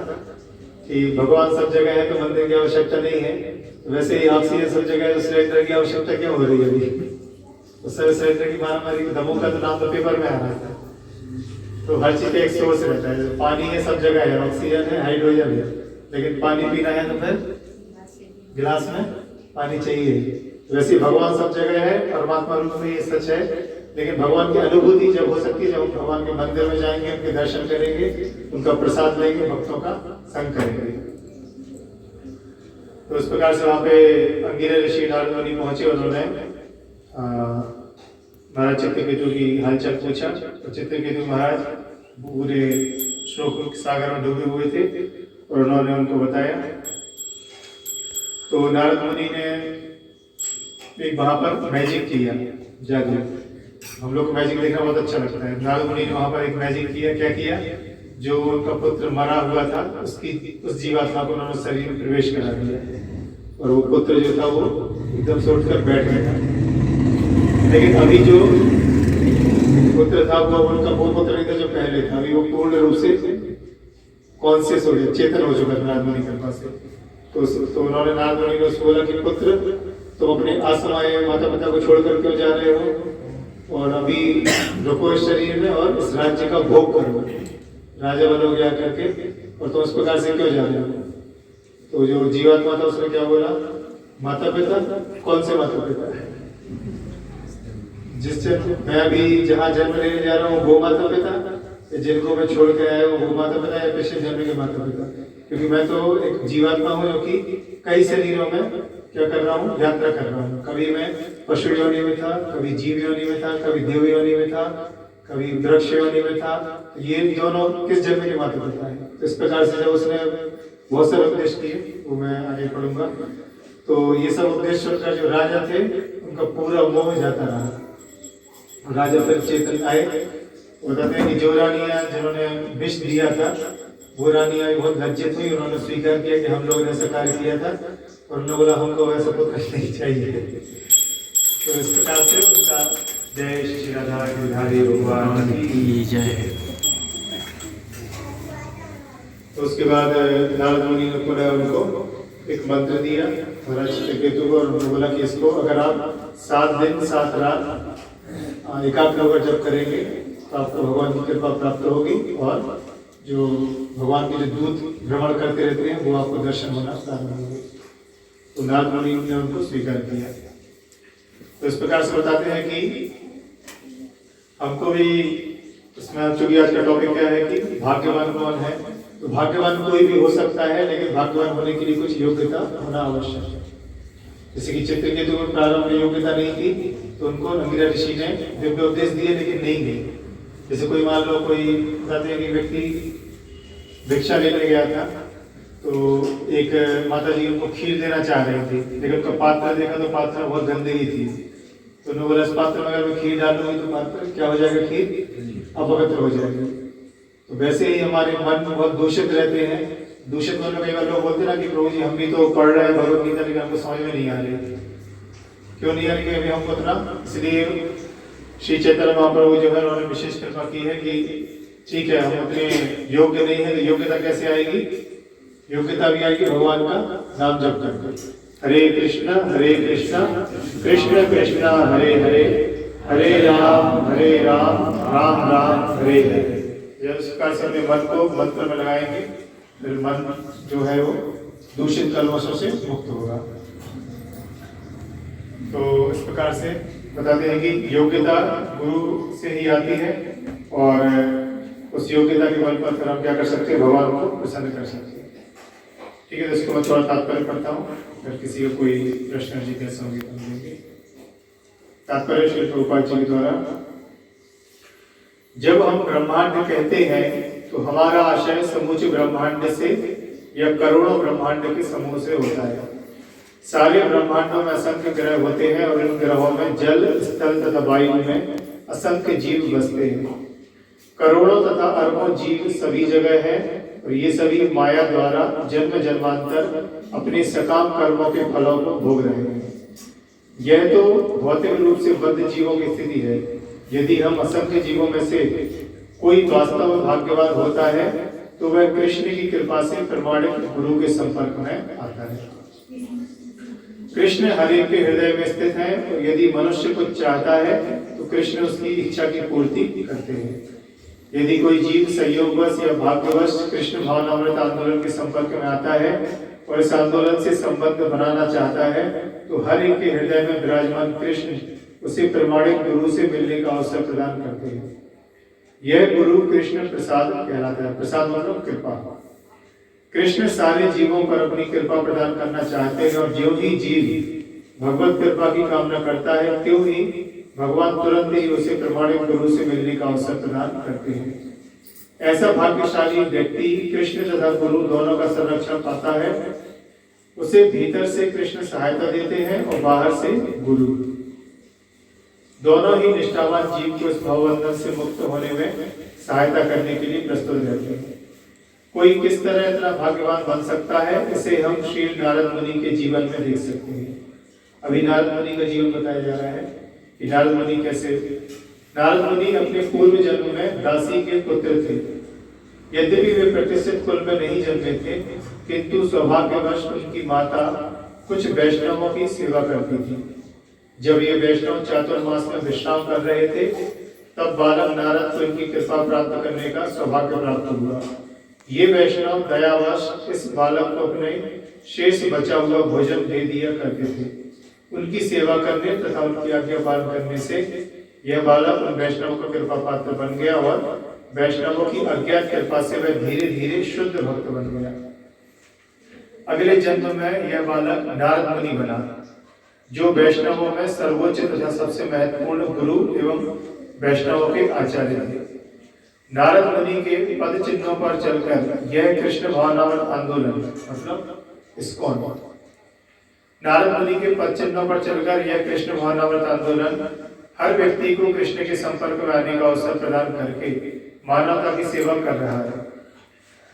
कि भगवान सब जगह है तो मंदिर की आवश्यकता नहीं है, वैसे ही ऑक्सीजन सब जगह है तो सिलेंडर की आवश्यकता क्यों हो रही है अभी। उस समय सिलेंडर की महामारी दमों का तो नाम तो पेपर में आ रहा था। तो हर चीज का एक सोर्स रहता है, पानी है सब जगह है, ऑक्सीजन है, हाइड्रोजन है, लेकिन पानी पीना है तो फिर गिलास में पानी चाहिए। वैसे भगवान सब जगह है, परमात्मा रूप में ये सच है, लेकिन भगवान की अनुभूति जब हो सकती है जब हम भगवान के मंदिर में जाएंगे, उनके दर्शन करेंगे, उनका प्रसाद लेंगे, भक्तों का संग करेंगे। तो इस प्रकार से वहाँ पे अंगिरा ऋषि नारद मुनि पहुंचे, उन्होंने महाराज चित्रकेतु की हालचाल पूछा। तो चित्रकेतु महाराज पूरे शोक सागर में डूबे हुए थे और उन्होंने उनको बताया। तो नारद मुनि ने एक वहां पर मैजिक किया, जादू। हम लोग को मैजिक देखना बहुत अच्छा लगता है। नारद मुनि ने वहां पर एक मैजिक किया। क्या किया, जो उनका पुत्र मरा हुआ था उस जीवात्मा को उन्होंने शरीर में प्रवेश करा दिया और वो पुत्र जो था वो एकदम से उठकर बैठ गया। लेकिन अभी जो पुत्र था वो उनका वो पुत्र नहीं था जो पहले था, अभी वो पूर्ण रूप से कॉन्शियस हो गया, चेतन हो चुका था नारद मुनि के पास से। तो उन्होंने नारद मुनि को बोला कि पुत्र तुम अपने आश्रम आए माता पिता को छोड़कर क्यों जा रहे हो, और अभी रुको इस शरीर में और इस राज्य का भोग करो, राजा बनोगे जा करके, और तुम इस प्रकार से क्यों जा रहे हो। तो जो जीवात्मा था उसने क्या बोला, माता पिता, कौन से माता पिता, जिस मैं अभी जहाँ जन्म लेने जा रहा हूँ वो माता पिता, जिनको मैं छोड़ के आया हूँ वो माता पिता, या पिछले जन्म के माता पिता। क्योंकि मैं तो एक जीवात्मा हूँ जो कि कई शरीरों में क्या कर रहा हूँ, यात्रा कर रहा हूँ। कभी मैं पशु योनि में था, कभी जीव योनि में था, कभी देव योनि में था, कभी वृक्ष योनि में था। ये दोनों किस जन्म के माता पिता है। तो इस प्रकार से जब उसने बहुत सारे उपदेश किए, वो मैं आगे पढ़ूंगा। तो ये सब उपदेश सुनकर जो राजा थे उनका पूरा मोह जाता रहा। राजा फिर चेतन आए। बताते हैं कि जो रानियां जिन्होंने विष दिया था वो रानियां बहुत लज्जित हुई, उन्होंने स्वीकार किया कि हम लोगों ने ऐसा कार्य किया था, और उन्होंने बोला हमको वैसा पुत्र नहीं चाहिए। तो इस प्रकार से उनका जय श्री राधा गिरधारी भगवान की जय। तो उसके बाद नारद मुनि ने पुनः उनको एक मंत्र दिया महाराज चित्रकेतु को, और उन्होंने बोला कि इसको अगर आप 7 दिन 7 रात एकाग्र होकर जब करेंगे तो आपको भगवान की कृपा प्राप्त होगी, और जो भगवान के जो दूत भ्रमण करते रहते हैं वो आपको दर्शन होना प्रारंभ होंगे। तो नारद मुनि ने उनको स्वीकार किया। तो इस प्रकार से बताते हैं कि हमको भी इसमें, चूंकि आज का टॉपिक क्या है कि भाग्यवान कौन है, तो भाग्यवान कोई भी हो सकता है, लेकिन भाग्यवान होने के लिए कुछ योग्यता होना आवश्यक है। जैसे कि चित्रकेतु में प्रारंभ में योग्यता नहीं थी तो उनको अंगिरा ऋषि ने दिव्य उपदेश दिए लेकिन नहीं गए। जैसे कोई मान लो कोई बताते हैं कि व्यक्ति भिक्षा लेने गया था, तो एक माता जी उनको खीर देना चाह रही थी, लेकिन उनका पात्र देखा तो पात्र में बहुत गंदगी थी। तो नो बोला इस पात्र में अगर मैं खीर डालूंगी तो पात्र क्या हो जाएगा, खीर अपवित्र हो जाएगी। तो वैसे ही हमारे मन बहुत दूषित रहते हैं। दूषित मन में कई बार लोग बोलते हैं ना कि प्रभु जी हम भी तो पढ़ रहे हैं भगवत गीता लेकिन हमको समझ में नहीं आ रही। क्यों नहीं आ रही? अभी हमको इतना, इसलिए श्री चैतन्य महाप्रभु जो है उन्होंने विशेष कृपा की है कि ठीक है हम अपने योग्य नहीं है तो योग्यता कैसे आएगी? योग्यता भी आएगी भगवान का नाम जप करके। हरे कृष्णा कृष्ण कृष्ण हरे हरे, हरे राम राम राम हरे हरे। जब इस प्रकार से अपने मन को मंत्र में लगाएंगे फिर मन जो है वो दूषित कलमशों से मुक्त होगा। तो इस प्रकार से बताते हैं कि योग्यता गुरु से ही आती है और उस योग्यता के बल पर फिर हम क्या कर सकते हैं, भगवान को प्रसन्न कर सकते हैं। ठीक है, तो इसको मैं थोड़ा तात्पर्य पढ़ता हूँ, अगर किसी को कोई प्रश्न जिज्ञासा होगी तो देंगे। तात्पर्य श्री प्रभुपाद जी के द्वारा, जब हम ब्रह्मांड कहते हैं तो हमारा आशय समूचे ब्रह्मांड से या करोड़ों ब्रह्मांड के समूह से होता है। सारे ब्रह्मांडों में असंख्य ग्रह होते हैं और इन ग्रहों में जल, स्थल तथा वायु में असंख्य जीव बसते हैं। करोड़ों तथा अरबों जीव सभी जगह हैं और ये सभी माया द्वारा जन्म जन्मांतर अपने सकाम कर्मों के फलों को भोग रहे हैं। यह तो भौतिक रूप से बद्ध जीवों की स्थिति है। यदि हम असंख्य जीवों में से कोई वास्तव में भाग्यवान होता है तो वह कृष्ण की कृपा से प्रमाणित गुरु के संपर्क में आता है। कृष्ण हर एक के हृदय में स्थित है और यदि मनुष्य कुछ चाहता है तो कृष्ण उसकी इच्छा की पूर्ति करते हैं। यदि कोई जीव संयोगवश या भाग्यवश कृष्ण भावनामृत आंदोलन के संपर्क में आता है और इस आंदोलन से संबंध बनाना चाहता है तो हर एक के हृदय में विराजमान कृष्ण उसे प्रमाणिक गुरु से मिलने का अवसर प्रदान करते हैं। यह गुरु कृष्ण प्रसाद कहलाता है। प्रसाद मतलब कृपा। कृष्ण सारे जीवों पर अपनी कृपा प्रदान करना चाहते हैं और जो ही जीव भगवत कृपा की कामना करता है त्यों ही भगवान तुरंत ही उसे प्रमाणिक गुरु से मिलने का अवसर प्रदान करते हैं। ऐसा भाग्यशाली व्यक्ति कृष्ण तथा गुरु दोनों का संरक्षण पाता है। उसे भीतर से कृष्ण सहायता देते हैं और बाहर से गुरु। दोनों ही निष्ठावान जीव को इस भवबंधन से मुक्त होने में सहायता करने के लिए प्रस्तुत रहते हैं। कोई किस तरह इतना भाग्यवान बन सकता है इसे हम श्री नारद मुनि के जीवन में देख सकते हैं। अभी नारद मुनि का जीवन बताया जा रहा है कि नारद मुनि कैसे। नारद मुनि अपने पूर्व जन्म में दासी के पुत्र थे। यद्यपि वे प्रतिष्ठित कुल में नहीं जन्मे थे किंतु सौभाग्यवश उनकी माता कुछ वैष्णवों की सेवा करती थी। जब ये वैष्णव चातुर्मास में विश्राम कर रहे थे तब बालक नारद को इनकी कृपा प्राप्त करने का सौभाग्य प्राप्त हुआ। ये वैष्णव दयावश इस बालक को अपने शेष बचा हुआ भोजन दे दिया करते थे। उनकी सेवा करने तथा उनकी आज्ञा पालन करने से यह बालक उन वैष्णव का कृपा पात्र बन गया और वैष्णवों की अज्ञात कृपा से वह धीरे धीरे शुद्ध भक्त बन गया। अगले जन्म में यह बालक नारद मुनि बना जो वैष्णवों में सर्वोच्च तथा सबसे महत्वपूर्ण गुरु एवं वैष्णवों के आचार्य थे। नारद मुनि के पद चिन्हों पर चलकर यह कृष्ण भावनामृत आंदोलन मतलब इस्कॉन, नारद मुनि के पद चिन्हों पर चलकर यह कृष्ण भावनामृत आंदोलन हर व्यक्ति को कृष्ण के संपर्क में आने का अवसर प्रदान करके मानवता की सेवा कर रहा है।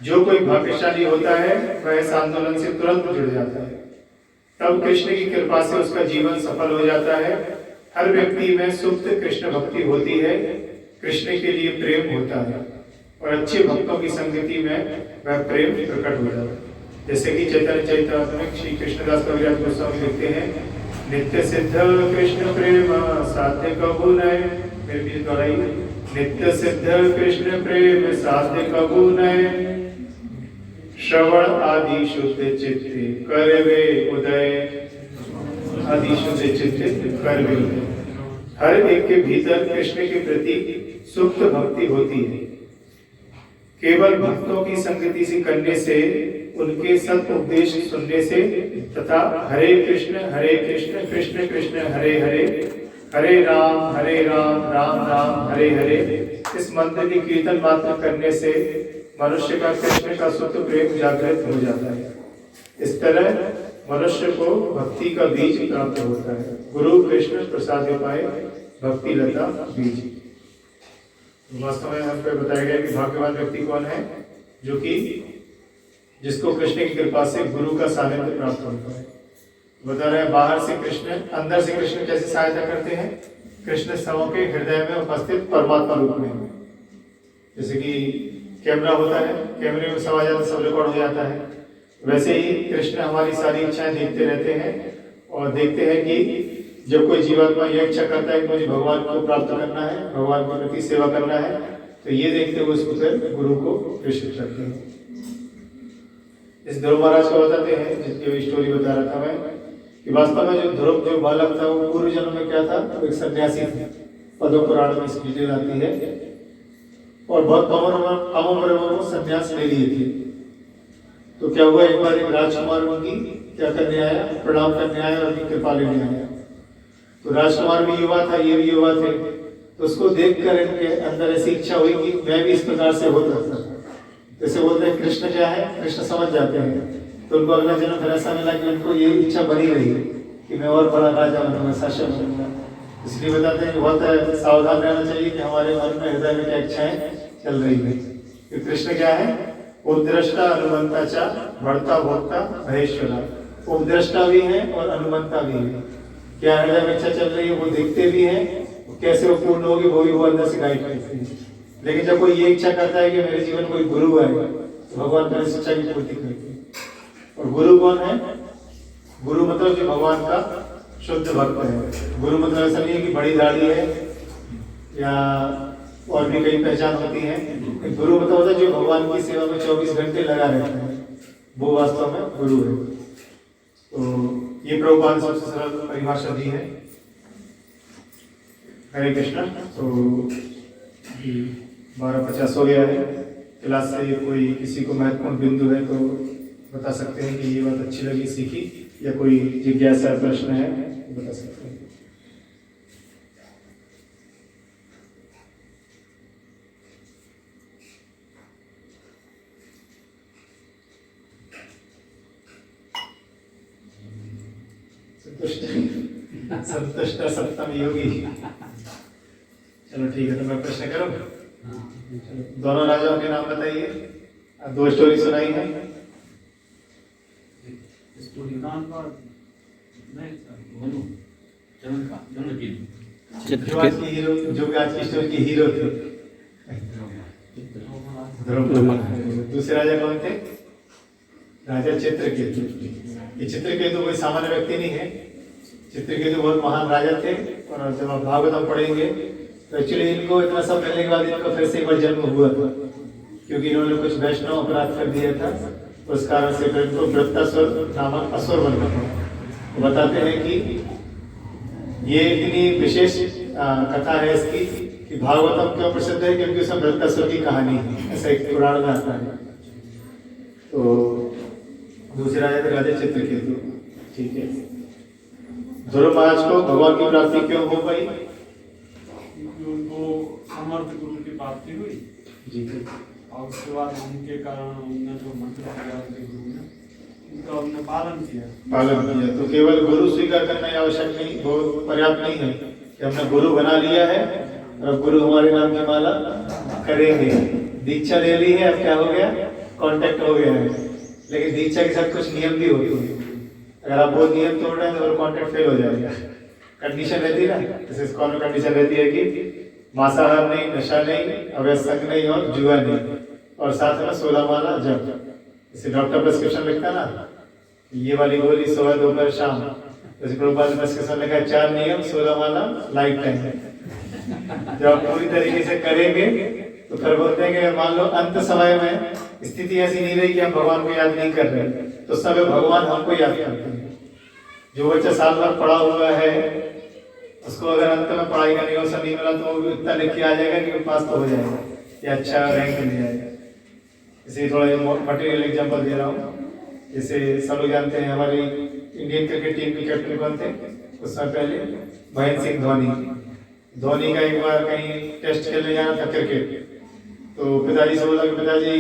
जो कोई भाग्यशाली होता है वह इस आंदोलन से तुरंत जुड़ जाता है। तब कृष्ण की कृपा से उसका जीवन सफल हो जाता है। हर व्यक्ति में सुप्त कृष्ण भक्ति होती है, कृष्ण के लिए प्रेम होता है और अच्छे भक्तों की संगति में वह प्रेम प्रकट हो जाता है। जैसे कि चैतन्य चरितामृत में श्री कृष्णदास कविराज गोस्वामी लिखते हैं, नित्य सिद्ध कृष्ण प्रेम साध्य कबू नय। मेरे भी दोहराई, नित्य सिद्ध कृष्ण प्रेम साध्य कबू नय। श्रवण आदि शुद्ध चित्ते करवे उदय। आदि शुद्ध चित्ते करवे उदय। हर एक के भीतर कृष्ण के प्रति सुप्त भक्ति होती है। केवल भक्तों की संगति से करने से, उनके सत उपदेश सुनने से तथा हरे कृष्ण कृष्ण कृष्ण हरे हरे, हरे राम राम राम हरे हरे इस मंत्र की कीर्तन मात्र करने से मनुष्य का कृष्ण का सुप्त प्रेम जागृत हो जाता है। इस तरह मनुष्य को भक्ति का बीज प्राप्त होता है। गुरु कृष्ण प्रसाद पाए भक्ति लता बीज। वास्तव में हम पे बताया गया कि भाग्यवान व्यक्ति कौन है, जो कि जिसको कृष्ण की कृपा से गुरु का सानिध्य प्राप्त होता है। बता रहे हैं बाहर से कृष्ण, अंदर से कृष्ण कैसे सहायता करते हैं? कृष्ण सबों के हृदय में उपस्थित परमात्मा रूप में। जैसे कि कैमरा होता है, कैमरे में सब आ जाता, सब रिकॉर्ड हो जाता है, वैसे ही कृष्ण हमारी सारी इच्छाएं देखते रहते हैं और देखते हैं कि जब कोई जीवात्मा यह इच्छा करता है कि मुझे भगवान को प्राप्त करना है, भगवान के प्रति सेवा करना है, तो ये देखते हुए उसको फिर गुरु को प्रेषित करते हैं। इस ध्रुव महाराज को बताते हैं, जिसकी स्टोरी बता रहा था मैं, कि वास्तव में जो ध्रुव जो बालक था वो पूर्व जन्म में क्या था, तो एक सन्यासी था। पद्म पुराण में इसकी डिटेल आती है और बहुत कम उम्र में वो सन्यास ले लिए थे। तो क्या हुआ, एक बार एक राजकुमार उनकी क्या करने आया, प्रणाम करने आया और उनकी कृपा लेने आया। तो राजकुमार भी युवा था, ये भी युवा थे, तो उसको देखकर इनके अंदर ऐसी इच्छा हुई कि मैं भी इस प्रकार से हो सकता हूँ। जैसे बोलते हैं कृष्ण क्या है, कृष्ण समझ जाते हैं, तो उनको अगला जन्म फिर ऐसा मिला कि उनको ये इच्छा बनी रही कि मैं और बड़ा राजा बनूंगा, शासक बनूंगा। इसलिए बताते हैं कि बहुत सावधान रहना चाहिए कि हमारे मन में, हृदय में क्या इच्छाएं चल रही है। कि कृष्ण क्या है, उपद्रष्टा अनुमंता चा बढ़ता भोक्ता महेश्वरा। उपद्रष्टा भी है और अनुमंता भी है। क्या हृदय में इच्छा चल रही है वो देखते भी है, कैसे वो पूर्ण होगी वो भी वो अंदर से गाइड करते हैं। लेकिन जब कोई ये इच्छा करता है कि मेरे जीवन कोई गुरु आएगा, तो भगवान मेरी इच्छा की पूर्ति करते हैं। और गुरु कौन है? गुरु मतलब जो भगवान का शुद्ध भक्त है। गुरु मतलब ऐसा नहीं है कि बड़ी दाढ़ी है या और भी कई पहचान होती है। गुरु मतलब होता है जो भगवान की सेवा में 24 घंटे लगा रहता है, वो वास्तव में गुरु है। तो ये प्रभुपाद ने सबसे सरल परिभाषा दी है। हरे कृष्णा। तो 12:50 हो गया है। क्लास से कोई किसी को महत्वपूर्ण बिंदु है तो बता सकते हैं कि ये बात अच्छी लगी, सीखी, या कोई जिज्ञासा प्रश्न है तो बता सकते हैं। संतुष्ट सप्तम योगी। चलो ठीक है, तो मैं प्रश्न करूं। दोनों राजाओं के नाम बताइए। 2 स्टोरी सुनाई है। जो आज की हीरो, जो भी आज की स्टोरी के हीरो थे, दूसरे राजा कौन थे? राजा चित्रकेतु। ये चित्रकेतु कोई सामान्य व्यक्ति नहीं है। चित्रकेतु बहुत महान राजा थे। और जब आप भागवतम पढ़ेंगे तो एक्चुअली इनको इतना सब मिलने के बाद इनको फिर से एक बार जन्म हुआ था, क्योंकि इन्होंने कुछ वैष्णव अपराध कर दिया था। उस कारण से फिर इनको वृत्तासुर नामक असुर बनना पड़ा। तो बताते हैं कि ये इतनी विशेष कथा है इसकी कि भागवतम क्यों प्रसिद्ध है, क्योंकि उसमें वृत्तासुर की कहानी है, ऐसा एक पुराण में आता है। तो दूसरा राजा थे राजा चित्रकेतु। ठीक है। ध्रुव महाराज को भगवान की प्राप्ति क्यों हो पाई? उनको समर्थ गुरु की प्राप्ति हुई जी। और उसके बाद उनके कारण उन्होंने जो मंत्र दिया गुरु ने, उनका उन्होंने पालन किया। तो केवल गुरु स्वीकार करना ही आवश्यक नहीं, वो पर्याप्त नहीं है कि हमने गुरु बना लिया है और गुरु हमारे नाम की माला करेंगे। दीक्षा ले ली है, अब क्या हो गया, कांटेक्ट हो गया है। लेकिन दीक्षा के साथ कुछ नियम भी होते हैं। अगर आप वो नियम तोड़ रहे हैं तो कांटेक्ट फेल हो जाएगा। कंडीशन रहती है ना, जैसे स्कॉल में कंडीशन रहती है कि मांसाहार नहीं, नशा नहीं, अवैध संग नहीं और जुआ नहीं, और साथ में 16 माला जप। जैसे डॉक्टर प्रिस्क्रिप्शन लिखता है ना, ये वाली गोली सुबह दोपहर शाम, जैसे प्रभुपाद ने प्रिस्क्रिप्शन लिखा 4 नियम 16 माला लाइफ टाइम। जब आप पूरी तरीके से करेंगे तो फिर बोलते हैं कि मान लो अंत समय में स्थिति ऐसी नहीं रही कि हम भगवान को याद नहीं कर रहे, तो समय भगवान हमको याद करते हैं। जो बच्चा साल भर पढ़ा हुआ है उसको अगर अंत में पढ़ाई का अवसर नहीं मिला तो वो इतना लिख के आ जाएगा कि पास तो हो जाएगा या अच्छा रैंक मिल जाएगा। इसे थोड़ा मटेरियल एग्जाम्पल दे रहा हूँ। जैसे सब लोग जानते हैं हमारी इंडियन क्रिकेट टीम के कैप्टन कौन थे कुछ समय पहले? महेंद्र सिंह धोनी। धोनी का एक बार कहीं टेस्ट खेलने जाना था क्रिकेट, तो पिताजी से बोला कि पिताजी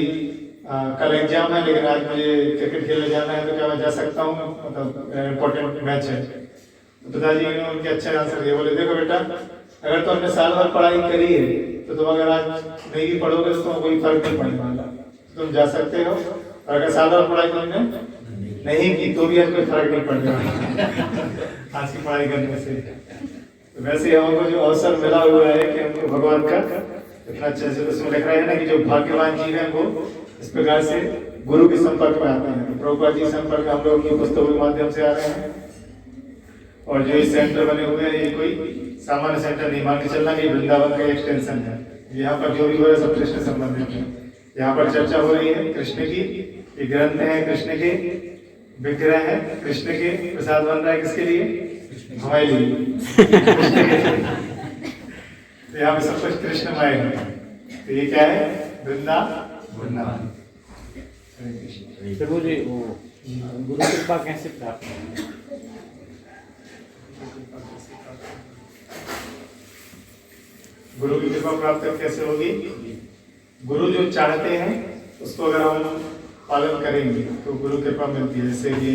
कल एग्जाम है लेकिन आज मुझे क्रिकेट खेलने जाना है, तो क्या मैं जा सकता हूँ, मतलब इम्पोर्टेंट मैच है। तो पिताजी ने उनके अच्छे आंसर दिए, बोले देखो बेटा, अगर तुमने साल भर पढ़ाई करी है तो तुम अगर आज नहीं भी पढ़ोगे तो तुम्हें कोई फर्क नहीं पड़ने वाला, तुम जा सकते हो। और अगर साल भर पढ़ाई तुमने नहीं की तो भी आज कोई फर्क नहीं पड़ने वाला आज की पढ़ाई करने से। तो वैसे हमको जो अवसर मिला हुआ है कि हमको भगवान का इतना अच्छे से, उसमें लिख रहा है ना कि जो भाग्यवान जीव है वो इस प्रकार से गुरु के संपर्क में आते हैं। प्रभुपाद जी संपर्क में हम लोग की पुस्तकों के माध्यम से आ रहे हैं। और जो ये सेंटर बने हुए हैं ये कोई सामान्य सेंटर नहीं, मान के चलना कि वृंदावन का एक्सटेंशन है। यहाँ पर जो भी हो रहा है सब कृष्ण संबंधित है। यहाँ पर चर्चा हो रही है कृष्ण की, ये ग्रंथ है कृष्ण के, विग्रह है कृष्ण के, प्रसाद बन रहा है किसके लिए, हमारे लिए। तो यहाँ पे सब कुछ कृष्णमय है। तो ये क्या है, वृंदावन। प्रभु जी वो गुरु कृपा कैसे प्राप्त करें? गुरु की कृपा प्राप्त कैसे होगी? गुरु जो चाहते हैं उसको अगर हम पालन करेंगे तो गुरु कृपा मिलती है। जैसे कि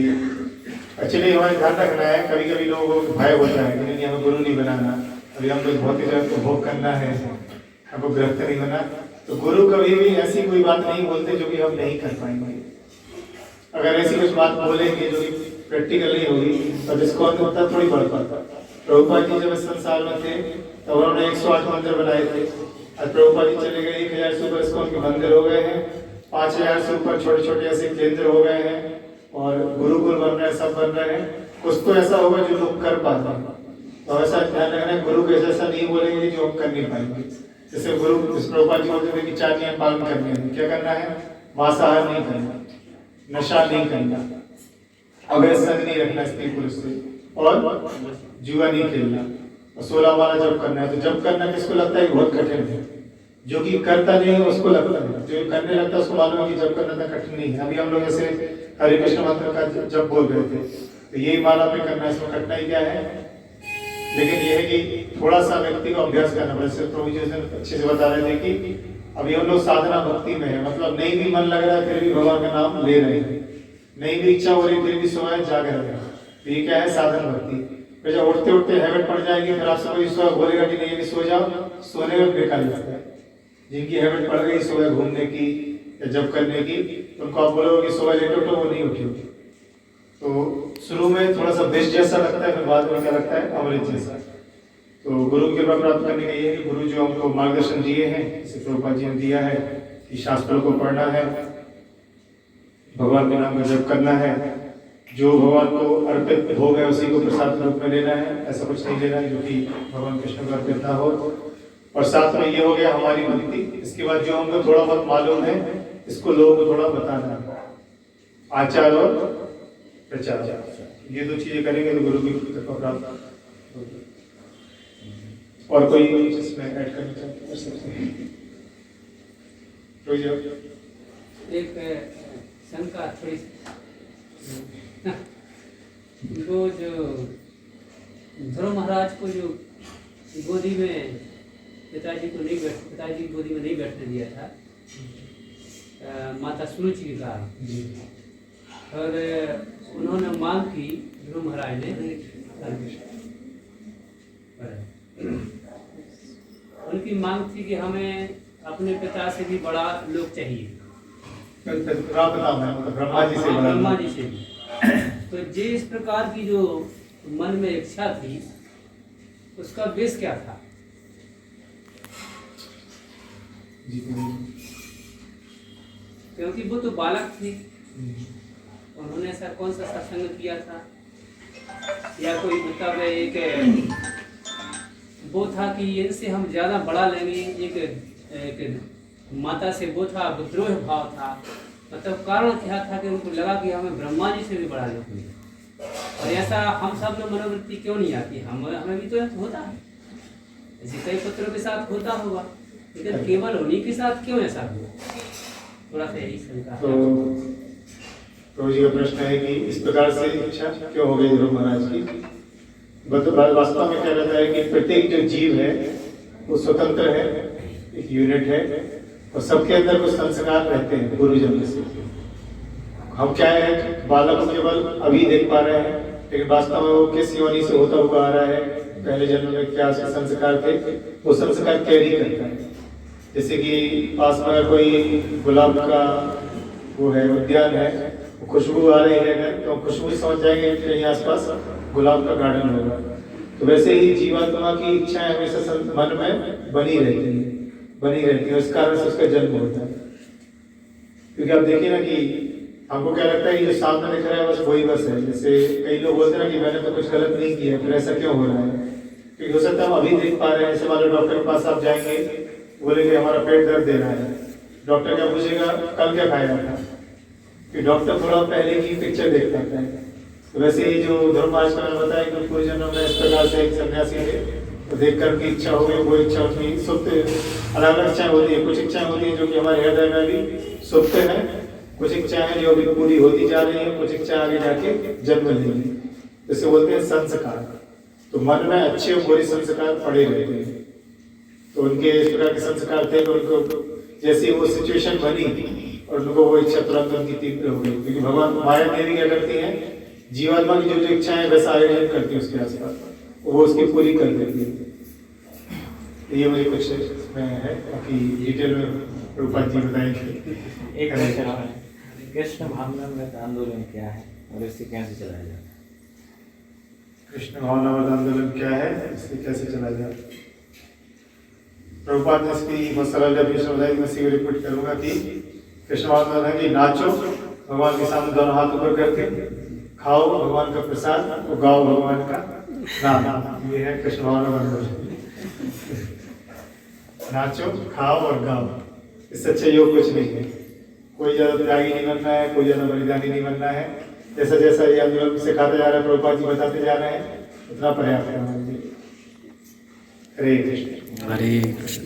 एक्चुअली हमें ध्यान रखना है, कभी कभी लोगों को भय होता है कि नहीं हमें गुरु नहीं बनाना, अभी हम लोग भौतिक जगत को भोग करना है, हमको गृहस्थ नहीं बना। तो गुरु कभी भी ऐसी कोई बात नहीं बोलते जो कि हम नहीं कर पाएंगे। अगर ऐसी कुछ बात बोलेंगे जो कि प्रैक्टिकल नहीं होगी तो जिसको होता थोड़ी बढ़ पाता। प्रभुपाद जी जब इस संसार में थे तो उन्होंने 108 मंदिर बनाए थे। आज प्रभुपाद जी चले गए, 1000 से ऊपर इस्कॉन के मंदिर हो गए हैं, 5000 से ऊपर छोटे छोटे ऐसे केंद्र हो गए हैं, और गुरुकुल बन रहे हैं, सब बन रहे हैं। कुछ तो ऐसा होगा जो लोग कर पाते हैं, तो ऐसा ध्यान रखना है गुरु के जैसा नहीं बोलेंगे जो हम कर नहीं पाएंगे। जैसे गुरु प्रभुपाद जी बोलते थे कि 4 नियम पालन करने हैं, क्या करना है, मांसाहार नहीं करना, नशा नहीं करना, अवैध संग नहीं रखना स्त्री पुरुष से, और जुआ नहीं खेलना, और 16 वाला जब करना है। तो जब करना किसको लगता है कि बहुत कठिन है, जो कि करता नहीं है उसको लगता है, जो करने लगता है उसको मालूम है कि जब करना था कठिन नहीं है। अभी हम लोग जैसे हरे कृष्ण मंत्र का जब बोल रहे थे तो यही माला पे करना है, इसमें कठिनाई क्या है, लेकिन यह है कि थोड़ा सा व्यक्ति को अभ्यास करना पड़ेगा। प्रभु जी अच्छे से बता रहे थे कि अभी हम लोग साधना भक्ति में है, मतलब नहीं भी मन लग रहा है फिर भी भगवान का नाम ले रहे हैं, नहीं भी इच्छा हो रही फिर भी सोए जाग रहे हैं। तो ये क्या है, साधन भक्ति। फिर जब उठते उठते हैबिट पड़ जाएगी फिर आपसे कोई सुबह बोलेगा कि नहीं भी सो जाओ, सोने में बेकार लगता है। जिनकी हैबिट पड़ गई सुबह घूमने की या जब करने की, उनको आप बोलोगे कि सुबह लेट उठो, वो नहीं उठेगी। तो शुरू में थोड़ा सा बेस्ट जैसा लगता है, फिर बाद में क्या लगता है, अमृत जैसा। तो गुरु की कृपा प्राप्त करने का ये है कि गुरु जो हमको मार्गदर्शन दिए हैं, जैसे प्रभुपाद जी ने दिया है कि शास्त्रों को पढ़ना है, भगवान के नाम का जप करना है, जो भगवान को अर्पित हो गए उसी को प्रसाद के रूप में लेना है, ऐसा कुछ नहीं लेना है जो कि भगवान कृष्ण को अर्पित ना हो। और साथ में ये हो गया हमारी भक्ति। इसके बाद जो हमको थोड़ा बहुत मालूम है इसको लोगों को थोड़ा बताना, आचार और प्रचार, ये 2 चीजें करेंगे तो गुरु की कृपा प्राप्त होगी। और कोई इसमें ऐड करना चाहते हैं? एक शंका थोड़ी वो जो ध्रुव महाराज को जो गोदी में पिताजी की गोदी में नहीं बैठने दिया था, माता सुरुचि के कारण, और उन्होंने मांग की, ध्रुव महाराज ने, उनकी मांग थी कि हमें अपने पिता से भी बड़ा लोग चाहिए, ब्रह्मा जी से भी। तो जिस प्रकार की जो मन में इच्छा थी उसका बेस क्या था? क्योंकि वो तो बालक थी, उन्होंने ऐसा कौन सा सत्संग किया था, या कोई मतलब एक वो था कि इनसे हम ज्यादा बड़ा लेंगे, एक माता से वो था, विद्रोह भाव था। मतलब कारण क्या था कि उनको लगा कि हमें ब्रह्मा जी से भी बड़ा लोग मिले। और ऐसा हम सब में मनोवृत्ति क्यों नहीं आती? हमें भी तो होता है, ऐसे कई पुत्रों के साथ होता होगा, लेकिन केवल उन्हीं के साथ क्यों ऐसा हुआ? थोड़ा सा यही शंका। तो प्रभु जी का प्रश्न है कि इस प्रकार से इच्छा क्यों हो गई ध्रुव महाराज की? वास्तव में क्या रहता है कि प्रत्येक जो जीव है वो स्वतंत्र है, एक यूनिट है, और सबके अंदर कुछ संस्कार रहते हैं पूर्व जन्म से। हम क्या है, बालक को केवल अभी देख पा रहे हैं, लेकिन वास्तव में वो किस योनि से होता हुआ आ रहा है, पहले जन्म में क्या संस्कार थे, वो संस्कार कैरी करता है। जैसे कि पास में अगर कोई गुलाब का वो है उद्यान है, खुशबू आ रही है अगर, तो खुशबू समझ जाएंगे कि कहीं आसपास गुलाब का गार्डन होगा। तो वैसे ही जीवात्मा की इच्छाएं हमेशा मन में बनी रहती है, उस कारण से उसका जन्म होता है। क्योंकि आप देखिए ना कि हमको क्या लगता है कि जो सामने दिख रहा है बस वही बस है। जैसे कई लोग बोलते हैं ना कि मैंने तो कुछ गलत नहीं किया, फिर ऐसा क्यों हो रहा है? क्योंकि हो सकता है हम अभी देख पा रहे हैं। जैसे मान लो डॉक्टर के पास आप जाएंगे, बोलेंगे हमारा पेट दर्द दे रहा है, डॉक्टर क्या पूछेगा कल क्या खाया था, कि डॉक्टर थोड़ा पहले की पिक्चर देख पाता है। तो वैसे ही जो धर्मराज का मैंने बताया कि पूर्व जन्म में इस प्रकार से एक सन्यासी थे, तो देख कर की इच्छा हो गई, वो इच्छा उनकी सुप्त अलग अलग इच्छाएं होती है। कुछ इच्छाएं होती हैं जो कि हमारे हृदय में भी सुप्त है, कुछ इच्छाएं हैं जो अभी पूरी होती जा रही हैं, कुछ इच्छा आगे जाके जन्म लेंगी, जैसे बोलते हैं संस्कार। तो मन में अच्छे और बुरे संस्कार पड़े रहते हैं। तो उनके इस प्रकार के संस्कार थे कि उनको जैसी वो सिचुएशन बनी और उनको वो इच्छा तुरंत उनकी तीव्र हो गई। क्योंकि भगवान माया देवी क्या करती है, जीवात्मा की जो इच्छाएं वैसा आयोजन करती है उसके आसपास, वो उसकी पूरी कर देती है। तो ये मुझे कुछ इसमें है, बाकी डिटेल में रूपा जी बताएंगे। एक क्वेश्चन और है, कृष्ण भावनामृत आंदोलन क्या है और इससे कैसे चलाया जाता है? कृष्ण भावनामृत आंदोलन क्या है, इससे कैसे चलाया जाता है? प्रभुपाद ने इसकी मसला बताई, मैं इसी को रिपीट करूंगा कि कृष्ण भावनामृत है कि नाचो भगवान के सामने दोनों हाथ ऊपर करके, खाओ भगवान का प्रसाद और गाओ भगवान का नाम। ये है कृष्ण भावनामृत। नाचो, खाओ और गाओ, इससे अच्छा योग कुछ नहीं है। कोई ज्यादा त्यागी नहीं बनना है, कोई ज्यादा बलिदानी नहीं बनना है। जैसा जैसा ये आंदोलन सिखाते जा रहे हैं, प्रभुपाद जी बताते जा रहे हैं, उतना पर्याप्त है हमारे लिए। हरे कृष्ण। हरे कृष्ण।